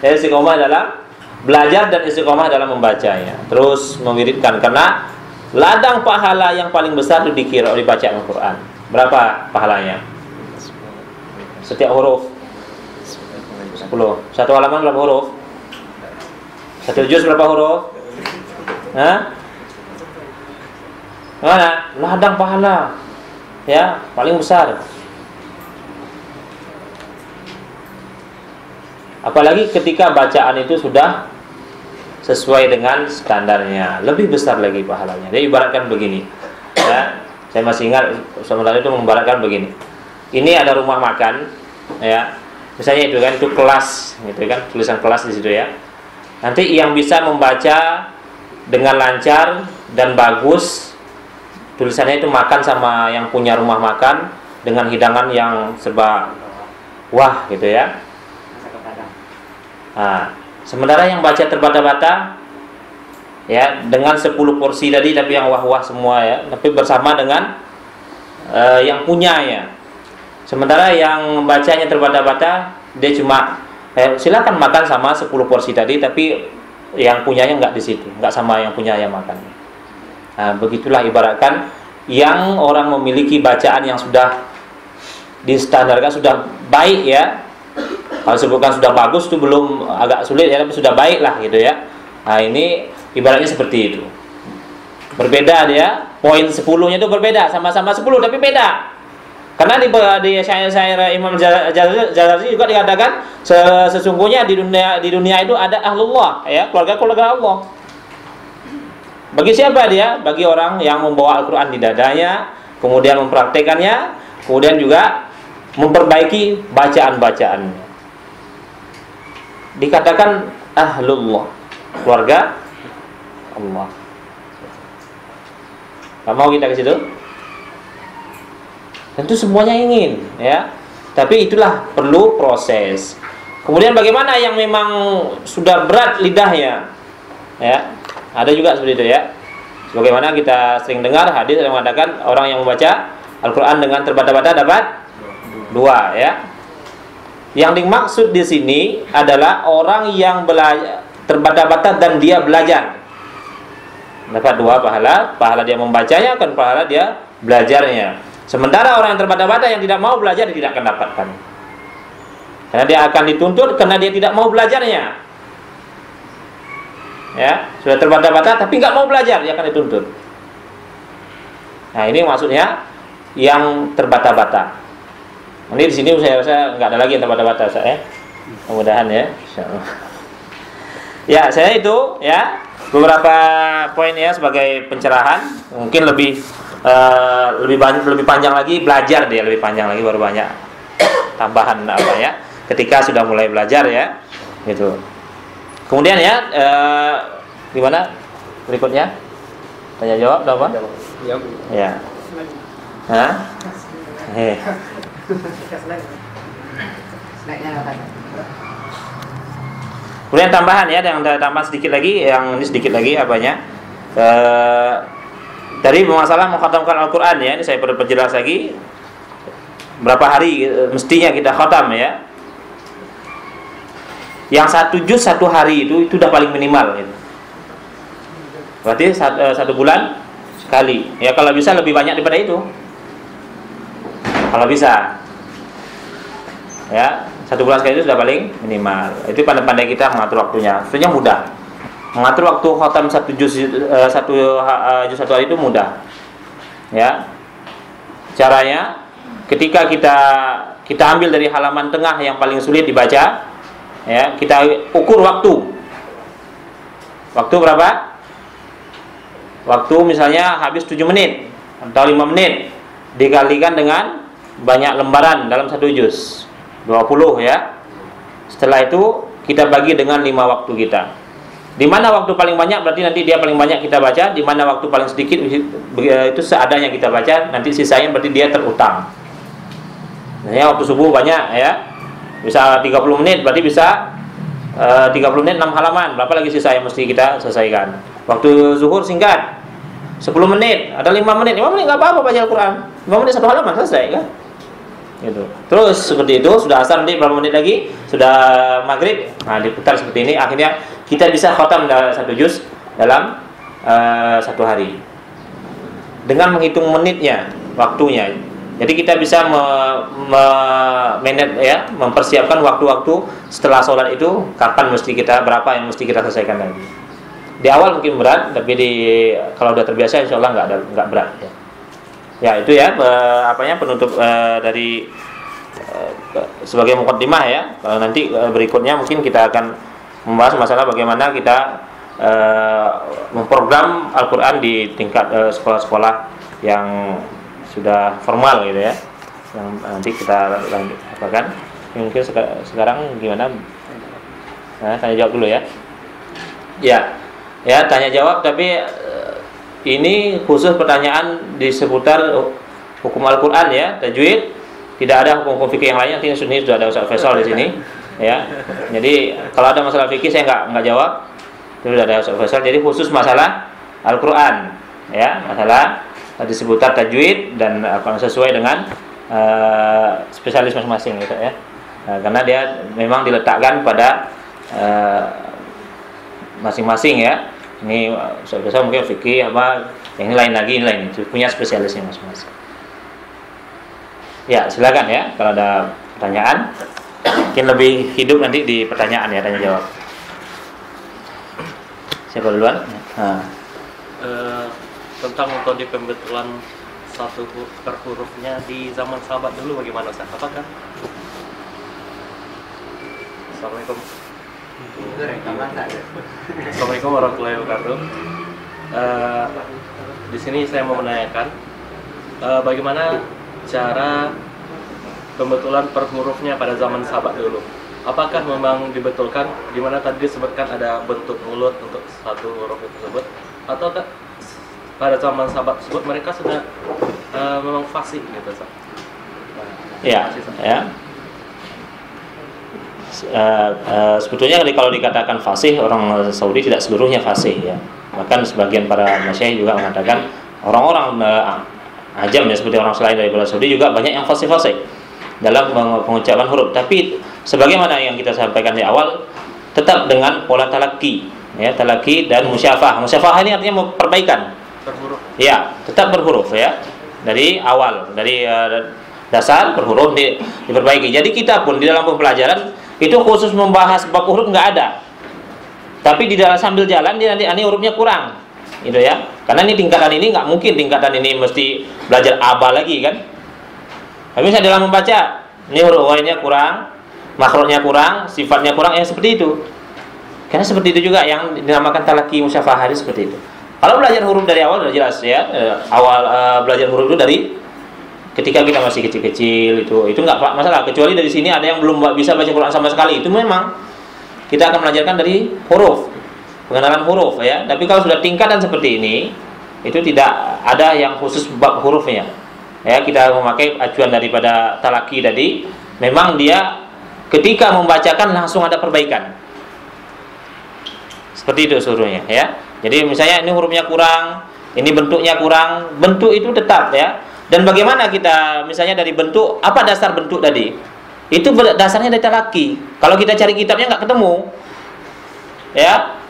S1: Ya, istiqomah dalam belajar dan istiqomah dalam membacanya. Terus mewiridkan, karena ladang pahala yang paling besar itu dikira oleh bacaan Al-Qur'an. Berapa pahalanya? Setiap huruf 10. Satu halaman berapa huruf? 1 juz berapa huruf? Mana? Ladang pahala ya paling besar. Apalagi ketika bacaan itu sudah sesuai dengan standarnya, lebih besar lagi pahalanya. Jadi ibaratkan begini ya, saya masih ingat sementara itu membaratkan begini. Ini ada rumah makan ya, misalnya itu kan, itu kelas gitu kan, tulisan kelas di situ ya. Nanti yang bisa membaca dengan lancar dan bagus, tulisannya itu makan sama yang punya rumah makan dengan hidangan yang serba wah gitu ya. Sementara yang baca terbata-bata ya, dengan 10 porsi tadi tapi yang wah-wah semua ya, tapi bersama dengan yang punya ya. Sementara yang bacanya terbata-bata, dia cuma silakan makan sama 10 porsi tadi, tapi yang punyanya nggak di situ, nggak sama yang punya yang makan. Begitulah ibaratkan yang orang memiliki bacaan yang sudah distandarkan, sudah baik ya. Kalau sebutkan sudah bagus itu belum, agak sulit ya, tapi sudah baik lah gitu ya. Ini ibaratnya seperti itu. Berbeda dia, poin 10-nya itu berbeda, sama-sama 10 tapi beda. Karena di syair Imam Ghazali juga dikatakan sesungguhnya di dunia itu ada ahlullah ya, keluarga Allah. Bagi siapa dia? Bagi orang yang membawa Al-Qur'an di dadanya, kemudian mempraktekannya, kemudian juga memperbaiki bacaan-bacaannya. Dikatakan ahlullah, keluarga Allah. Gak mau kita ke situ? Tentu semuanya ingin ya, tapi itulah perlu proses. Kemudian bagaimana yang memang sudah berat lidahnya ya, ada juga seperti itu ya. Sebagaimana kita sering dengar hadis yang mengatakan orang yang membaca Al-Qur'an dengan terbata-bata dapat 2 ya. Yang dimaksud di sini adalah orang yang belajar terbata-bata dan dia belajar, dapat 2 pahala dia membacanya dan pahala dia belajarnya. Sementara orang yang terbata-bata yang tidak mau belajar, dia tidak akan dapatkan. Karena dia akan dituntut karena dia tidak mau belajarnya. Ya, sudah terbata-bata tapi nggak mau belajar, dia akan dituntut. Nah, ini maksudnya yang terbata-bata. Nanti di sini saya rasa nggak ada lagi yang terbata-bata saya. Mudah-mudahan ya, insyaallah. Ya, saya itu ya beberapa poin ya sebagai pencerahan. Mungkin lebih panjang lagi, belajar dia lebih panjang lagi, baru banyak tambahan apa ya ketika sudah mulai belajar ya gitu. Kemudian ya, gimana berikutnya? Tanya jawab, apa?
S2: Ya.
S1: Ya. Hah? Kemudian tambahan ya, yang tambah sedikit lagi, yang ini sedikit lagi apanya? Dari masalah mengkhatamkan Al-Quran ya, ini saya perlu perjelas lagi. Berapa hari mestinya kita khatam ya? Yang 1 juz 1 hari itu udah paling minimal gitu. Berarti 1 bulan sekali. Ya kalau bisa lebih banyak daripada itu. Kalau bisa. Ya, 1 bulan sekali itu sudah paling minimal. Itu pandai-pandai kita mengatur waktunya. Sebenarnya mudah. Mengatur waktu khatam 1 juz 1 hari itu mudah. Ya. Caranya ketika kita ambil dari halaman tengah yang paling sulit dibaca, ya, kita ukur waktu. Waktu berapa? Waktu misalnya habis 7 menit atau 5 menit dikalikan dengan banyak lembaran dalam 1 juz 20 ya. Setelah itu kita bagi dengan 5 waktu kita. Di mana waktu paling banyak berarti nanti dia paling banyak kita baca, di mana waktu paling sedikit itu seadanya kita baca, nanti sisanya berarti dia terutang. Nah, ya, waktu subuh banyak ya. Bisa 30 menit berarti bisa 30 menit 6 halaman. Berapa lagi sisa yang mesti kita selesaikan? Waktu zuhur singkat 10 menit, ada 5 menit. 5 menit enggak apa-apa baca Al-Qur'an. 5 menit 1 halaman selesai kan? Gitu. Terus seperti itu, sudah asar nanti berapa menit lagi? Sudah maghrib. Nah, diputar seperti ini, akhirnya kita bisa khatam 1 juz dalam 1 hari. Dengan menghitung menitnya, waktunya. Jadi kita bisa mempersiapkan waktu-waktu setelah sholat itu kapan mesti kita, berapa yang mesti kita selesaikan lagi. Di awal mungkin berat, tapi kalau udah terbiasa insya Allah nggak berat. Ya. Ya itu ya penutup dari sebagai mukaddimah ya. Kalau nanti berikutnya mungkin kita akan membahas masalah bagaimana kita memprogram Al-Quran di tingkat sekolah-sekolah yang sudah formal gitu ya, yang nanti kita lanjut apakan. Mungkin sekarang gimana? Nah, tanya jawab dulu ya. Ya tanya jawab, tapi ini khusus pertanyaan di seputar hukum Al-Quran ya, tajwid. Tidak ada hukum fikih yang lainnya. Nanti sini sudah ada Ustaz Faisal di sini ya. Jadi kalau ada masalah fikih saya nggak jawab. Itu sudah ada Ustaz Faisal. Jadi khusus masalah Al-Quran ya, masalah di seputar tajwid dan akan sesuai dengan spesialis masing-masing gitu ya. Karena dia memang diletakkan pada masing-masing ya. Ini Ustaz mungkin fikih apa, yang ini lain lagi, ini lain, punya spesialisnya masing-masing. Ya silakan ya, kalau ada pertanyaan mungkin lebih hidup nanti di pertanyaan ya, tanya jawab. Siapa duluan?
S2: Tentang metode pembetulan satu per hurufnya di zaman sahabat dulu bagaimana Ustaz? Apakah? Assalamualaikum. Assalamualaikum warahmatullahi wabarakatuh. Di sini saya mau menanyakan bagaimana cara pembetulan per hurufnya pada zaman sahabat dulu. Apakah memang dibetulkan, di mana tadi disebutkan ada bentuk mulut untuk satu huruf tersebut, atau pada zaman sahabat tersebut mereka sudah memang fasih gitu, Ustaz?
S1: Ya. Sebetulnya kalau dikatakan fasih, orang Saudi tidak seluruhnya fasih ya. Bahkan sebagian para masyayikh juga mengatakan orang-orang ajam ya, seperti orang selain dari Saudi juga banyak yang fasih-fasih dalam pengucapan huruf. Tapi sebagaimana yang kita sampaikan di awal, tetap dengan pola talaki ya, talaki dan musyafah. Musyafah ini artinya perbaikan
S2: berhuruf.
S1: Ya, tetap berhuruf ya. Dari awal, dari dasar berhuruf diperbaiki. Jadi kita pun di dalam pembelajaran itu khusus membahas bab huruf nggak ada. Tapi di dalam sambil jalan dia nanti hurufnya kurang. Gitu ya. Karena ini tingkatan ini nggak mungkin tingkatan ini mesti belajar aba lagi kan. Tapi misalnya dalam membaca ini huruf wawanya kurang, makhrajnya kurang, sifatnya kurang, seperti itu. Karena seperti itu juga yang dinamakan talaki musyafah hari seperti itu. Kalau belajar huruf dari awal sudah jelas ya. Belajar huruf itu dari ketika kita masih kecil-kecil itu nggak masalah, kecuali dari sini ada yang belum bisa baca Quran sama sekali, itu memang kita akan belajarkan dari huruf, pengenalan huruf ya. Tapi kalau sudah tingkatan seperti ini, itu tidak ada yang khusus bab hurufnya. Ya, kita memakai acuan daripada talaki tadi. Memang dia ketika membacakan langsung ada perbaikan. Seperti itu seluruhnya ya. Jadi misalnya ini hurufnya kurang, ini bentuknya kurang, bentuk itu tetap ya. Dan bagaimana kita misalnya dari bentuk, apa dasar bentuk tadi? Itu dasarnya dari talaki. Kalau kita cari kitabnya nggak ketemu. Ya.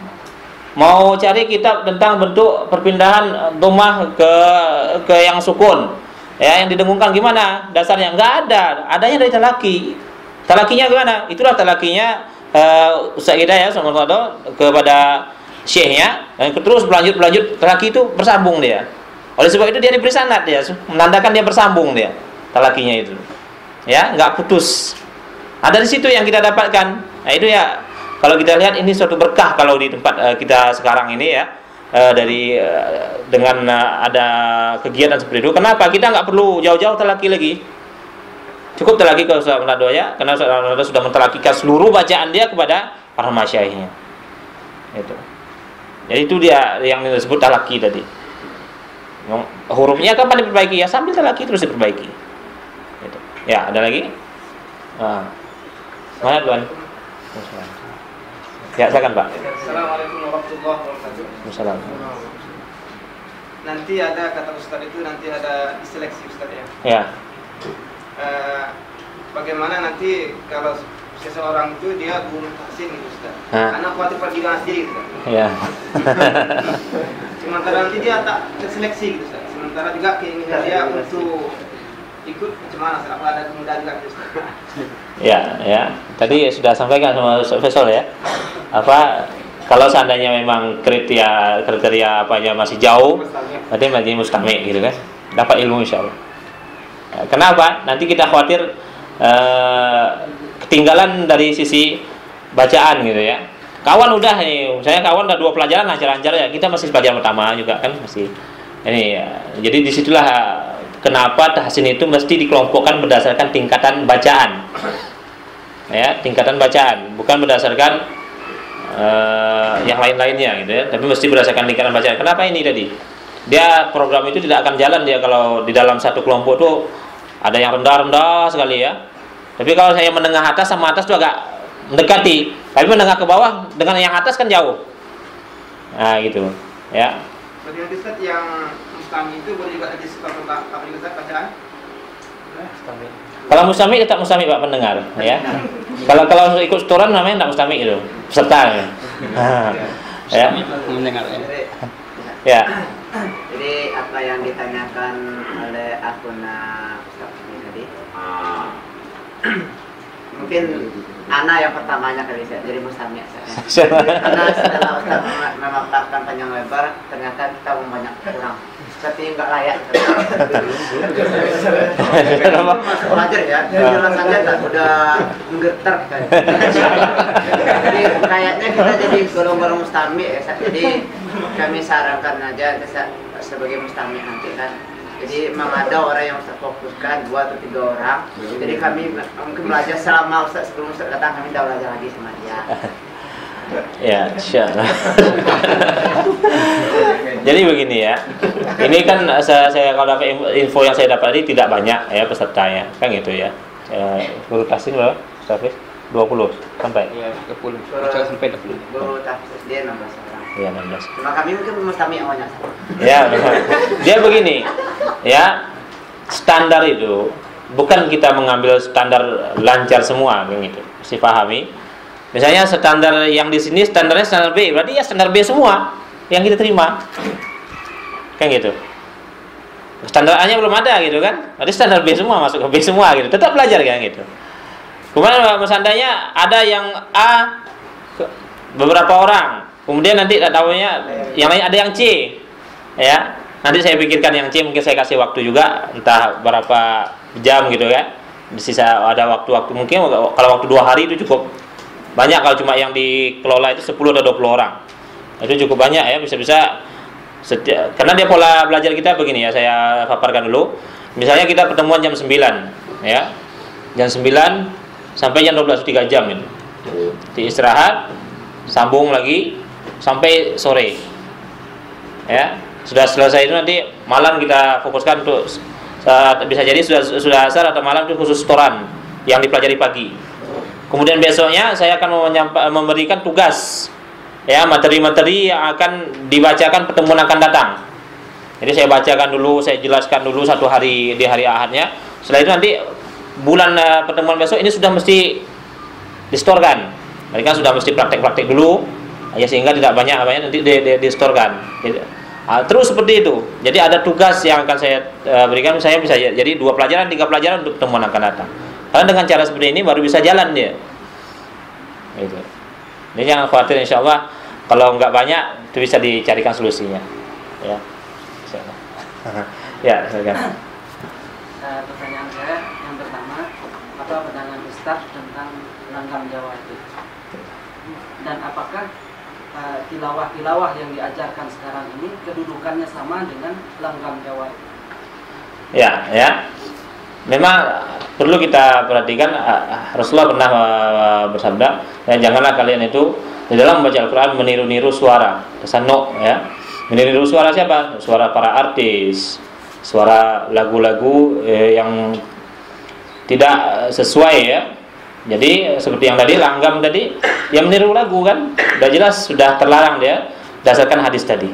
S1: Mau cari kitab tentang bentuk perpindahan dhammah ke yang sukun. Ya, yang didengungkan gimana? Dasarnya nggak ada. Adanya dari talaki. Talakinya gimana? Itulah talakinya Ustaz kita ya, sallallahu kepada syekhnya, dan terus berlanjut talaki itu bersambung dia. Oleh sebab itu dia diberi sanad dia, menandakan dia bersambung dia talakinya itu. Ya, nggak putus. Ada di situ yang kita dapatkan. Nah, itu ya kalau kita lihat ini suatu berkah kalau di tempat kita sekarang ini ya. Dengan ada kegiatan seperti itu. Kenapa? Kita nggak perlu jauh-jauh talaki lagi. Cukup talaki ke Ustaz Manado ya, karena Ustaz Manado sudah mentalakikan seluruh bacaan dia kepada para masyayikhnya. Itu. Jadi itu dia yang disebut talaki tadi. Hurufnya kapan diperbaiki ya? Sambil talaki terus diperbaiki. Itu. Ya, ada lagi? Mana tuan? Ya, silakan Pak.
S3: Assalamualaikum warahmatullahi wabarakatuh.
S1: Assalamualaikum.
S3: Nanti ada kata Ustaz itu nanti ada diseleksi Ustaz ya.
S1: Ya.
S3: Bagaimana nanti kalau seseorang itu dia guru tahsin gitu Ustaz. Anak khawatir perjuangan sendiri Ustaz.
S1: Ya.
S3: Sementara nanti dia tak terseleksi gitu Ustaz. Sementara juga keinginan dia untuk ikut macam mana Ustaz, apa ada kemudahan juga gitu Ustaz.
S1: Ya. Tadi sudah sampaikan sama Ustaz Faisal ya. Kalau seandainya memang kriteria apanya masih jauh, berarti masih mustami gitu kan. Dapat ilmu insyaallah. Kenapa? Nanti kita khawatir ketinggalan dari sisi bacaan gitu ya. Kawan udah nih, misalnya kawan udah 2 pelajaran lancar-lancar ya, kita masih pelajaran pertama juga kan masih ini ya. Jadi disitulah kenapa tahsin itu mesti dikelompokkan berdasarkan tingkatan bacaan. Ya, tingkatan bacaan, bukan berdasarkan yang lain-lainnya gitu ya, tapi mesti berdasarkan tingkatan bacaan. Kenapa ini tadi? Dia program itu tidak akan jalan dia kalau di dalam satu kelompok tuh ada yang rendah-rendah sekali ya. Tapi kalau saya menengah atas sama atas tuh agak mendekati, tapi menengah ke bawah dengan yang atas kan jauh. Nah, gitu ya.
S3: Berarti nanti Ustaz yang mustami itu boleh juga nanti setelah apa juga Ustaz bacaan?
S1: Kalau mustami tetap mustami Pak pendengar ya. Kalau ikut setoran namanya tidak mustami itu, peserta ya. Ya.
S4: Mendengar ya.
S1: Ya.
S4: Jadi apa yang ditanyakan oleh akuna Ustaz tadi, mungkin Ana yang pertamanya kali saya jadi mustami saya. Karena setelah Ustaz memaparkan panjang lebar, ternyata kita banyak kurang. Seperti nggak layak. Belajar ya, penjelasannya tak udah menggetar kita. Jadi kayaknya kita jadi golong-golong mustami ya. Jadi kami sarankan aja sebagai mustami nanti kan. Jadi memang ada orang yang Ustaz fokuskan 2 atau 3 orang. Jadi kami mungkin belajar selama Ustaz sebelum Ustaz datang kami dah belajar lagi sama dia.
S1: Ya, insyaallah. Jadi begini ya. Ini kan saya kalau dapat info yang saya dapat tadi tidak banyak ya pesertanya, kan gitu ya. Guru tahsin berapa? Ustaz 20 sampai.
S4: Iya, 20. Sampai 20. Guru tahsin dia 16 orang.
S1: Iya, 16.
S4: Cuma kami mungkin mustami yang banyak.
S1: Ya, dia begini. Ya, standar itu bukan kita mengambil standar lancar semua kan gitu. Mesti pahami. Misalnya standar yang di sini standarnya standar B, berarti ya standar B semua yang kita terima. Kan gitu. Standar A-nya belum ada gitu kan. Berarti standar B semua masuk ke B semua gitu. Tetap belajar kan gitu. Kemudian seandainya ada yang A beberapa orang, kemudian nanti tahunya yang lain ada yang C. Ya. Nanti saya pikirkan yang C, mungkin saya kasih waktu juga entah berapa jam gitu kan. Sisa ada waktu-waktu mungkin kalau waktu 2 hari itu cukup. Banyak kalau cuma yang dikelola itu 10 atau 20 orang. Itu cukup banyak ya, bisa-bisa karena dia pola belajar kita begini ya, saya paparkan dulu. Misalnya kita pertemuan jam 9 ya. Jam 9 sampai jam 12 3 jam itu. Di istirahat, sambung lagi sampai sore. Ya, sudah selesai itu nanti malam kita fokuskan untuk bisa jadi sudah asar atau malam itu khusus setoran yang dipelajari pagi. Kemudian besoknya saya akan memberikan tugas, ya, materi-materi yang akan dibacakan pertemuan akan datang. Jadi saya bacakan dulu, saya jelaskan dulu satu hari di hari Ahadnya. Setelah itu nanti bulan pertemuan besok ini sudah mesti distorkan. Mereka sudah mesti praktek-praktek dulu, ya, sehingga tidak banyak nanti distorkan. Terus seperti itu. Jadi ada tugas yang akan saya berikan. Saya bisa jadi 2 pelajaran, 3 pelajaran untuk pertemuan akan datang. Karena dengan cara seperti ini baru bisa jalan dia. Gitu. Ini jangan khawatir, insya Allah kalau nggak banyak itu bisa dicarikan solusinya. Ya, ya, silakan.
S5: Pertanyaan saya yang pertama, apa pandangan Ustaz tentang langgam Jawa itu? Dan apakah tilawah-tilawah yang diajarkan sekarang ini kedudukannya sama dengan langgam Jawa itu?
S1: Ya, ya. Memang perlu kita perhatikan, Rasulullah pernah bersabda, ya, janganlah kalian itu di dalam membaca Al-Quran meniru-niru suara tasannu, ya. Meniru suara siapa? Suara para artis, suara lagu-lagu yang tidak sesuai, ya. Jadi seperti yang tadi langgam tadi, yang meniru lagu kan, sudah jelas sudah terlarang dia berdasarkan hadis tadi.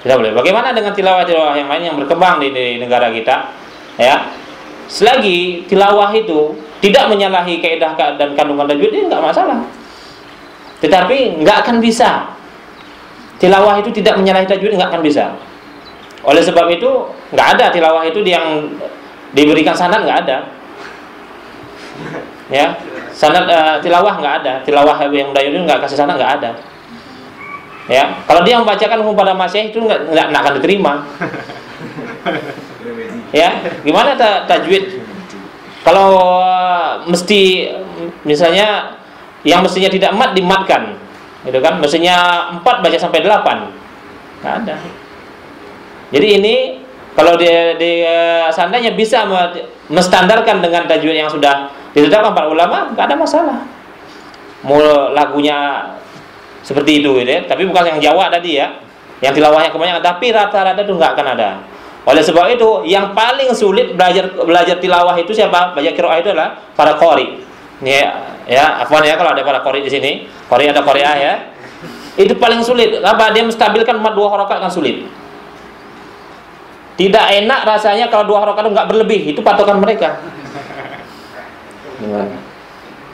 S1: Tidak boleh. Bagaimana dengan tilawah-tilawah yang lain yang berkembang di negara kita, ya? Selagi tilawah itu tidak menyalahi kaidah dan kandungan tajwid, ini enggak masalah. Tetapi enggak akan bisa. Tilawah itu tidak menyalahi tajwid, enggak akan bisa. Oleh sebab itu enggak ada tilawah itu yang diberikan sanad, enggak ada. Ya, sanad tilawah enggak ada. Tilawah yang Dayun enggak kasih sanad, enggak ada. Ya, kalau dia membacakan pada masyayikh itu enggak akan diterima. Ya, gimana tajwid? Kalau mesti misalnya yang mestinya tidak mat dimatkan, gitu kan? Mestinya 4 baca sampai 8, nggak ada. Jadi ini kalau di seandainya bisa menstandarkan dengan tajwid yang sudah ditetapkan para ulama, nggak ada masalah. Mau lagunya seperti itu, gitu ya. Tapi bukan yang Jawa tadi, ya, yang tilawahnya kebanyakan. Tapi rata-rata itu nggak akan ada. Oleh sebab itu, yang paling sulit belajar tilawah itu siapa? Belajar qiraah itu adalah para qori. Ya, afwan ya kalau ada para qori di sini. Qori ada qari'ah, ya. Itu paling sulit. Apa? Dia menstabilkan mad 2 harakat kan sulit. Tidak enak rasanya kalau 2 harakat itu enggak berlebih. Itu patokan mereka.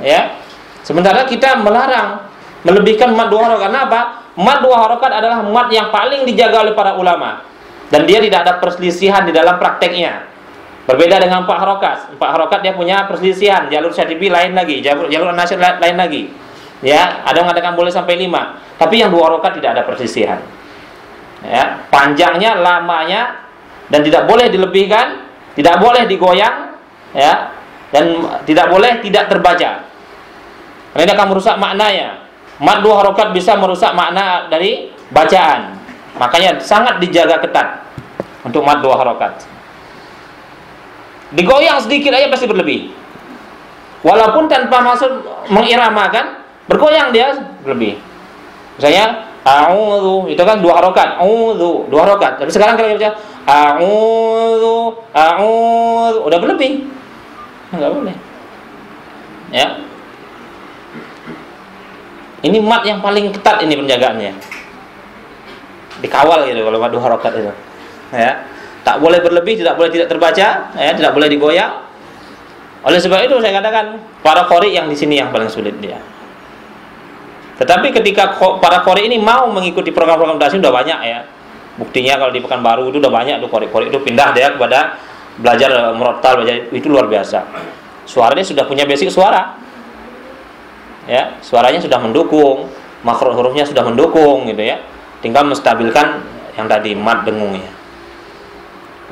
S1: Ya. Sementara kita melarang melebihkan mad 2 harakat. Karena apa? Mad 2 harakat adalah mad yang paling dijaga oleh para ulama. Dan dia tidak ada perselisihan di dalam prakteknya. Berbeda dengan 4 harokat. 4 harokat dia punya perselisihan. Jalur Syatibi lain lagi, jalur An-Nasyr lain lagi. Ya, ada yang mengatakan boleh sampai 5. Tapi yang 2 harokat tidak ada perselisihan. Ya, panjangnya, lamanya, dan tidak boleh dilebihkan, tidak boleh digoyang, ya, dan tidak boleh tidak terbaca. Karena ini akan merusak maknanya. Mad 2 harokat bisa merusak makna dari bacaan. Makanya sangat dijaga ketat untuk mad 2 harokat. Digoyang sedikit aja pasti berlebih. Walaupun tanpa maksud mengiramakan, bergoyang dia berlebih. Misalnya a'udzu, itu kan 2 harokat. A'udzu, 2 harokat. Tapi sekarang kalau kita baca a'udzu, udah berlebih. Enggak boleh. Ya. Ini mad yang paling ketat ini penjagaannya. Dikawal gitu kalau mad 2 harokat itu, ya, tak boleh berlebih, tidak boleh tidak terbaca, ya, tidak boleh digoyang. Oleh sebab itu saya katakan para qori yang di sini yang paling sulit dia. Tetapi ketika para qori ini mau mengikuti program-program dasar sudah banyak, ya. Buktinya kalau di Pekanbaru itu sudah banyak tuh qori-qori itu pindah dia kepada belajar murattal, belajar itu luar biasa. Suaranya sudah punya basic suara, ya, suaranya sudah mendukung, makhraj hurufnya sudah mendukung, gitu ya. Tinggal menstabilkan yang tadi mad dengungnya.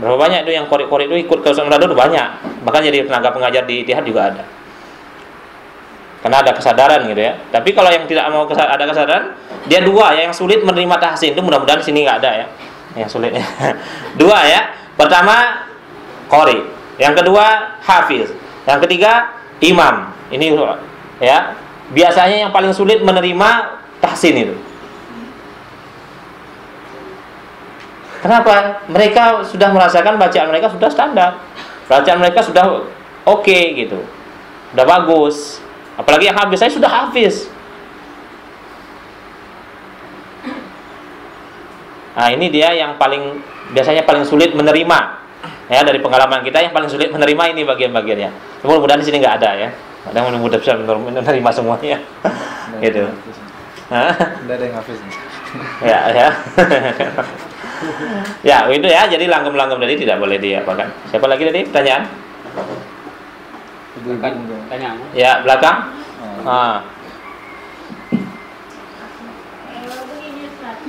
S1: Berapa banyak itu yang qori-qori itu ikut ke Ustaz Murado banyak. Bahkan jadi tenaga pengajar di Ittihad juga ada. Karena ada kesadaran gitu ya. Tapi kalau yang tidak mau ada kesadaran, dia 2 ya, yang sulit menerima tahsin itu mudah-mudahan di sini enggak ada ya. Yang sulitnya. 2 ya. Pertama qori, yang kedua hafiz, yang ketiga imam. Ini ya. biasanya yang paling sulit menerima tahsin itu. Kenapa? Mereka sudah merasakan bacaan mereka sudah standar, bacaan mereka sudah oke gitu, sudah bagus. Apalagi yang habis, saya sudah hafiz. Nah ini dia yang biasanya paling sulit menerima. Ya, dari pengalaman kita yang paling sulit menerima ini bagian-bagiannya. Mudah-mudahan di sini nggak ada ya. Ada yang mudah bisa menerima semuanya. Gitu. Hah?
S6: Nggak ada yang hafiz.
S1: Ya. Ya itu ya, jadi langgam-langgam tadi tidak boleh diapakan. Siapa lagi tadi pertanyaan?
S5: Tanya.
S1: Ya belakang.
S7: Begini Ustaz,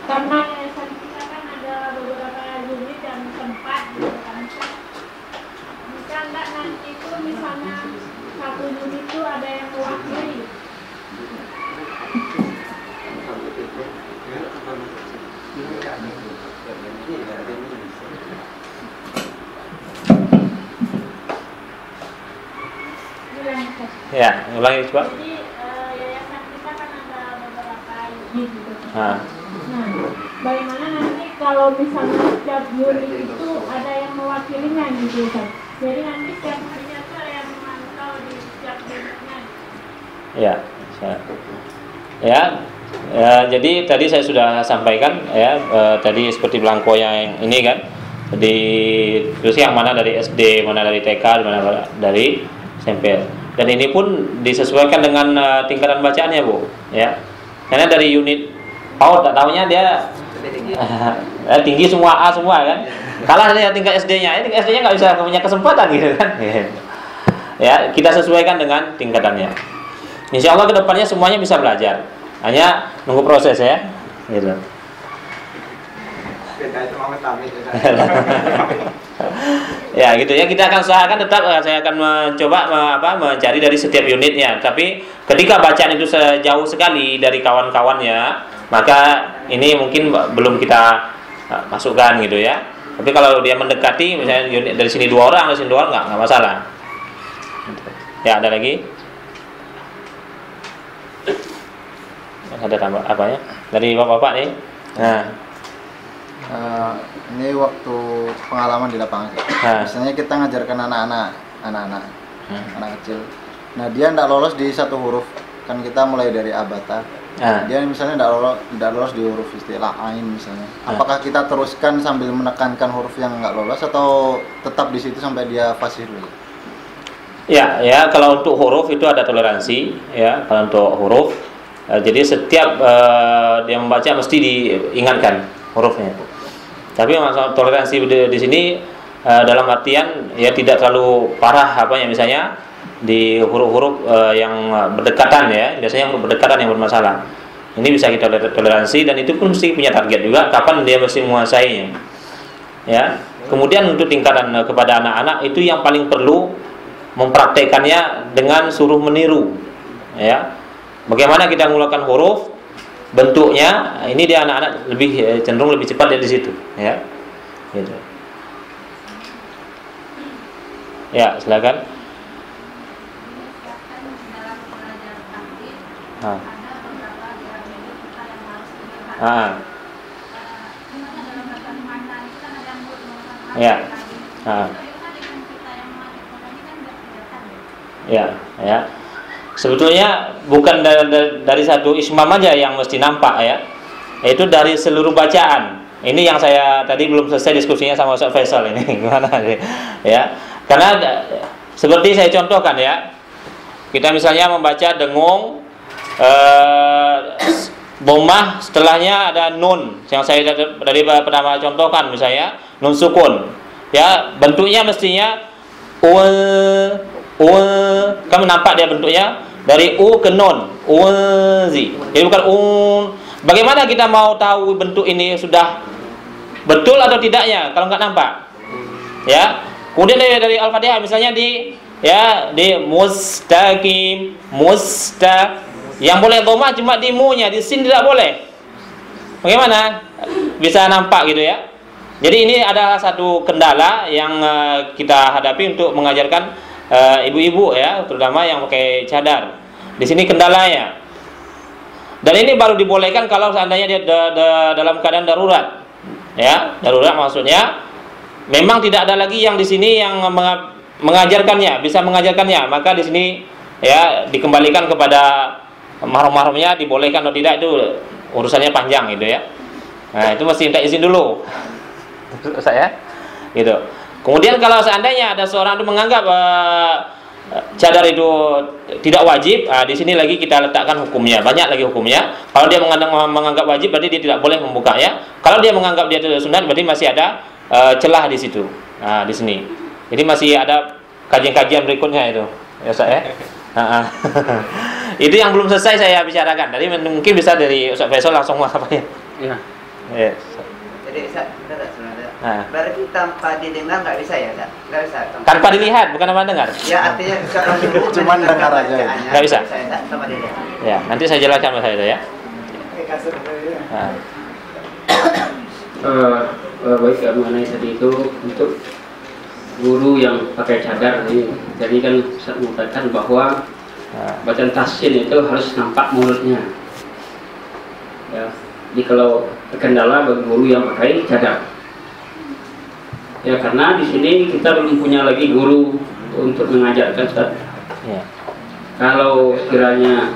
S7: karena yayasan kita kan ada beberapa unit yang tempat gitu kan. Bisa enggak nanti itu misalnya satu unit itu ada yang mewakili?
S1: Ya, ulangi coba.
S7: Jadi yayasan kita kan ada beberapa unit gitu.
S1: Nah,
S7: Bagaimana nanti kalau misalnya setiap unit itu ada yang mewakilinya gitu Ustaz. Jadi nanti setiap harinya itu ada yang memantau di setiap unitnya.
S1: Jadi tadi saya sudah sampaikan ya, tadi seperti belangko yang ini kan. Jadi terus yang mana dari SD, mana dari TK, mana dari SMP. Dan ini pun disesuaikan dengan tingkatan bacaannya, Bu, ya. Karena dari unit PAUD, tak tahunya dia tinggi semua A semua kan. Kalah dari tingkat SD-nya. Tingkat SD-nya nggak bisa punya kesempatan gitu kan. Ya, kita sesuaikan dengan tingkatannya. Insya Allah kedepannya semuanya bisa belajar. Hanya nunggu proses ya. Gitu. Ya gitu ya, kita akan usahakan tetap saya akan mencoba mencari dari setiap unitnya. Tapi ketika bacaan itu sejauh sekali dari kawan-kawannya, maka ini mungkin belum kita masukkan gitu ya. Tapi kalau dia mendekati misalnya unit dari sini 2 orang, dari sini 2 orang nggak masalah. Ya, ada lagi? Ada tambah apa ya? Dari bapak-bapak nih. Nah,
S6: ini waktu pengalaman di lapangan. Biasanya kita ngajarkan anak-anak kecil. Nah, dia tidak lolos di satu huruf. Kan kita mulai dari abata. Dia misalnya tidak lolos di huruf istilah ain misalnya. Apakah kita teruskan sambil menekankan huruf yang nggak lolos atau tetap di situ sampai dia fasih dulu?
S1: Ya, kalau untuk huruf itu ada toleransi ya. Kalau untuk huruf, jadi setiap dia membaca mesti diingatkan hurufnya. Tapi masalah toleransi di sini dalam artian ya tidak terlalu parah misalnya di huruf-huruf yang berdekatan ya, biasanya yang berdekatan yang bermasalah. Ini bisa kita toleransi dan itu pun mesti punya target juga kapan dia mesti menguasainya. Ya. Kemudian untuk tingkatan kepada anak-anak itu yang paling perlu mempraktekannya dengan suruh meniru. Ya. Bagaimana kita mengulangi huruf, bentuknya, ini dia anak-anak cenderung lebih cepat dari situ, ya. Gitu. Ya, silakan. Ya. Sebetulnya bukan dari satu ismam aja yang mesti nampak ya. Itu dari seluruh bacaan. Ini yang saya tadi belum selesai diskusinya sama Ustaz Faisal ini. Gimana ya? Karena seperti saya contohkan ya. Kita misalnya membaca dengung dhammah setelahnya ada nun yang saya dari pertama contohkan misalnya nun sukun. Ya, bentuknya mestinya kamu nampak dia bentuknya dari u ke nun, unzi. Jadi bukan Bagaimana kita mau tahu bentuk ini sudah betul atau tidaknya kalau nggak nampak? Ya. Kemudian dari Al-Fatihah misalnya di mustaqim, yang boleh dhammah cuma di mu-nya, di sin tidak boleh. Bagaimana? Bisa nampak gitu ya. Jadi ini adalah satu kendala yang kita hadapi untuk mengajarkan ibu-ibu ya, terutama yang pakai cadar. Di sini kendalanya. Dan ini baru dibolehkan kalau seandainya dia dalam keadaan darurat. Ya, darurat maksudnya memang tidak ada lagi yang di sini yang mengajarkannya, bisa mengajarkannya, maka di sini ya dikembalikan kepada mahram-mahramnya, dibolehkan atau tidak itu urusannya panjang gitu ya. Nah, itu mesti minta izin dulu. Saya gitu. Kemudian kalau seandainya ada seorang itu menganggap cadar itu tidak wajib, di sini lagi kita letakkan hukumnya, banyak lagi hukumnya. Kalau dia menganggap wajib, berarti dia tidak boleh membukanya. Kalau dia menganggap dia itu sunat, berarti masih ada celah di situ. Nah, di sini. Jadi masih ada kajian-kajian berikutnya itu, ya Ustaz ya. Itu yang belum selesai saya bicarakan. Tadi mungkin bisa dari Ustaz Faisal langsung apa ya? Iya. Yes.
S4: Jadi berarti tanpa didengar nggak bisa ya, nggak bisa.
S1: Tanpa dilihat, bukan tanpa dengar.
S4: Ya artinya
S6: cuma dengar aja.
S1: Nggak bisa.
S4: Tanpa didengar.
S1: Ya, nanti saya jelaskan Mas itu ya.
S8: Baik, mengenai tadi itu untuk guru yang pakai cadar ini, jadi kan saya mengatakan bahwa bacaan tahsin itu harus nampak mulutnya. Ya, jadi kalau kendala bagi guru yang pakai cadar. Ya, karena di sini kita belum punya lagi guru untuk mengajarkan Ustaz. Ya. Kalau sekiranya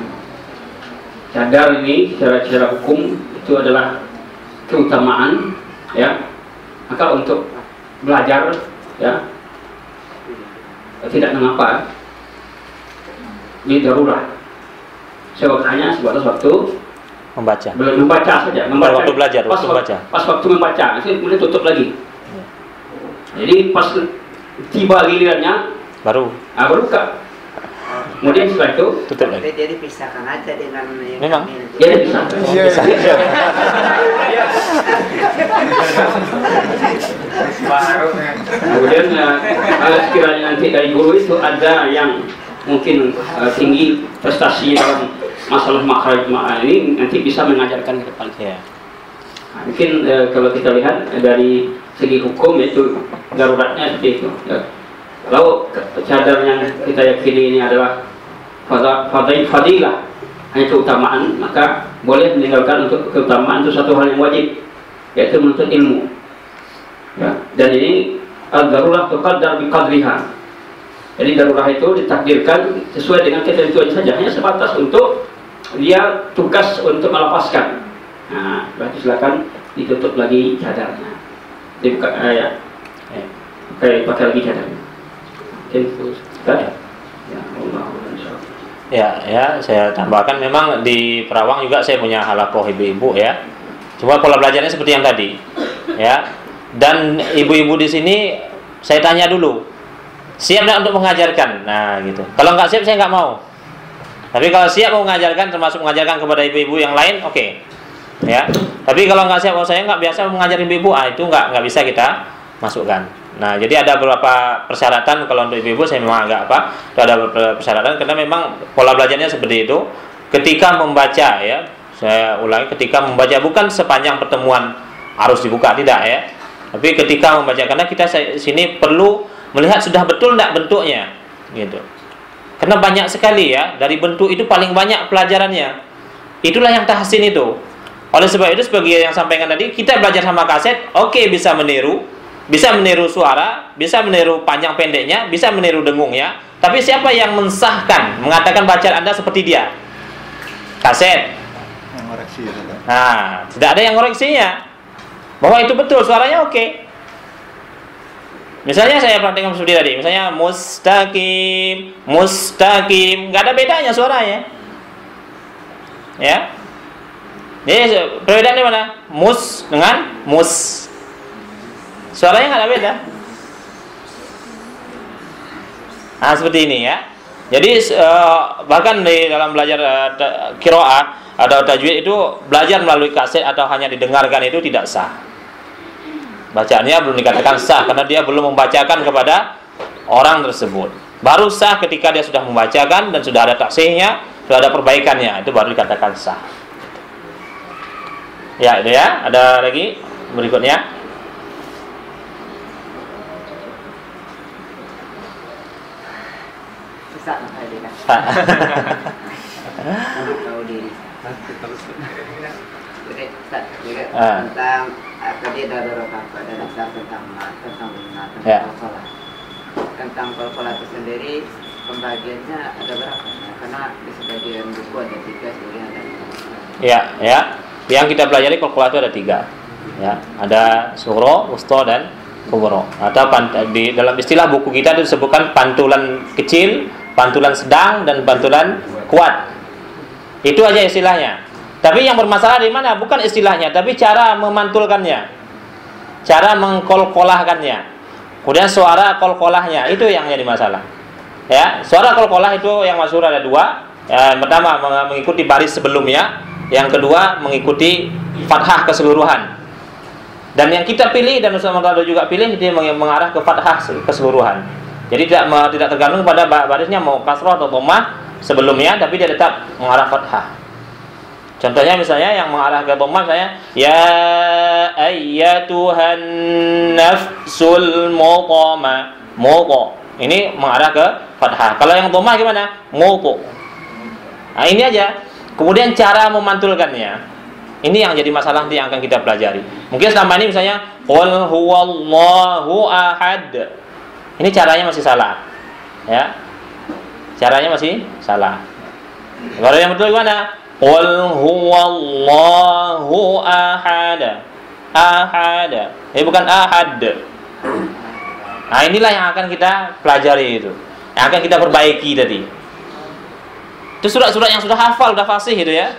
S8: cadar ini secara hukum itu adalah keutamaan, ya, maka untuk belajar, ya, tidak mengapa. Ini darurat. Hanya sebatas waktu membaca saja,
S1: waktu belajar,
S8: pas waktu membaca, itu kemudian tutup lagi. Jadi pas tiba gilirannya baru buka. Kemudian setelah itu
S1: tutup lagi.
S4: Dia dipisahkan aja dengan yang
S1: memang.
S8: Dia dipisahkan. Kemudian sekiranya nanti dari guru itu ada yang mungkin tinggi prestasinya dalam masalah makhraj ini, nanti bisa mengajarkan ke depan. Ya. Nah, mungkin kalau kita lihat dari segi hukum itu daruratnya seperti itu. Ya. Kalau cadar yang kita yakini ini adalah fadilah, hanya keutamaan, maka boleh meninggalkan untuk keutamaan itu satu hal yang wajib, yaitu menuntut ilmu. Ya. Dan ini darurat tuqaddar biqadriha. Jadi darurat itu ditakdirkan sesuai dengan ketentuan saja, hanya sebatas untuk dia tugas untuk melepaskan. Nah, berarti silakan ditutup lagi cadarnya. Dibuka ya. Pakai lagi cadarnya. Oke,
S1: ya, saya tambahkan memang di Perawang juga saya punya halakoh ibu-ibu ya. Cuma pola belajarnya seperti yang tadi, ya. Dan ibu-ibu di sini saya tanya dulu, siap nggak untuk mengajarkan? Nah, gitu. Kalau nggak siap saya nggak mau. Tapi kalau siap mau mengajarkan, termasuk mengajarkan kepada ibu-ibu yang lain, oke. Ya. Tapi kalau nggak siap, saya nggak biasa mengajar ibu-ibu, itu nggak bisa kita masukkan. Nah, jadi ada beberapa persyaratan kalau untuk ibu-ibu saya memang agak itu ada beberapa persyaratan karena memang pola belajarnya seperti itu. Ketika membaca ya, saya ulangi, ketika membaca bukan sepanjang pertemuan harus dibuka, tidak ya. Tapi ketika membaca, karena kita sini perlu melihat sudah betul tidak bentuknya, gitu. Karena banyak sekali ya, dari bentuk itu paling banyak pelajarannya. Itulah yang tahsin itu. Oleh sebab itu sebagai yang sampaikan tadi, kita belajar sama kaset, oke, bisa meniru suara, bisa meniru panjang pendeknya, bisa meniru dengungnya. Tapi siapa yang mensahkan, mengatakan bacaan Anda seperti dia? Kaset. Nah, tidak ada yang ngoreksinya bahwa itu betul, suaranya oke. Misalnya saya praktekkan seperti tadi, misalnya mustaqim, nggak ada bedanya suaranya. Ya. Ini perbedaannya mana? Mus dengan mus. Suaranya nggak ada beda. Nah, seperti ini ya. Jadi bahkan di dalam belajar qiraah atau tajwid itu belajar melalui kaset atau hanya didengarkan itu tidak sah. Bacaannya belum dikatakan sah karena dia belum membacakan kepada orang tersebut. Baru sah ketika dia sudah membacakan dan sudah ada taksihnya, sudah ada perbaikannya, itu baru dikatakan sah. Ya, itu ya. Ada lagi berikutnya.
S4: Ustaz apa dia? Tahu diri. Jadi Ustaz juga tentang tadi ada beberapa dasar tentang benar tentang sholat. Tentang kolkolah itu sendiri pembagiannya ada berapa? Karena di sebagian buku ada 3, sebagian ada 5.
S1: Ya. Yang kita pelajari kolkolah itu ada 3. Ya, ada sughra, wusta dan kubra. Atau di dalam istilah buku kita itu disebutkan pantulan kecil, pantulan sedang dan pantulan kuat. Itu aja istilahnya. Tapi yang bermasalah di mana? Bukan istilahnya, tapi cara memantulkannya, cara mengkolkolahkannya. Kemudian suara kolkolahnya itu yang jadi masalah. Ya, suara kolkolah itu yang masyhur ada 2. Yang pertama mengikuti baris sebelumnya, yang kedua mengikuti fathah keseluruhan. Dan yang kita pilih dan Ustaz Murtado juga pilih dia mengarah ke fathah keseluruhan. Jadi tidak tergantung pada barisnya mau kasrah atau dhammah sebelumnya, tapi dia tetap mengarah fathah. Contohnya misalnya yang mengarah ke dhammah saya ya ayyatuhan nafsul mutmainnah. Ini mengarah ke fathah. Kalau yang dhammah gimana? Mutu. Nah, ini aja. Kemudian cara memantulkannya. Ini yang jadi masalah yang akan kita pelajari. Mungkin selama ini misalnya qul huwallahu ahad. Ini caranya masih salah. Ya. Caranya masih salah. Kalau yang betul gimana? Qul huwallahu ahad. Ahad. Ini bukan ahad. Nah, inilah yang akan kita pelajari itu. Yang akan kita perbaiki tadi. Itu surat-surat yang sudah hafal, sudah fasih itu ya.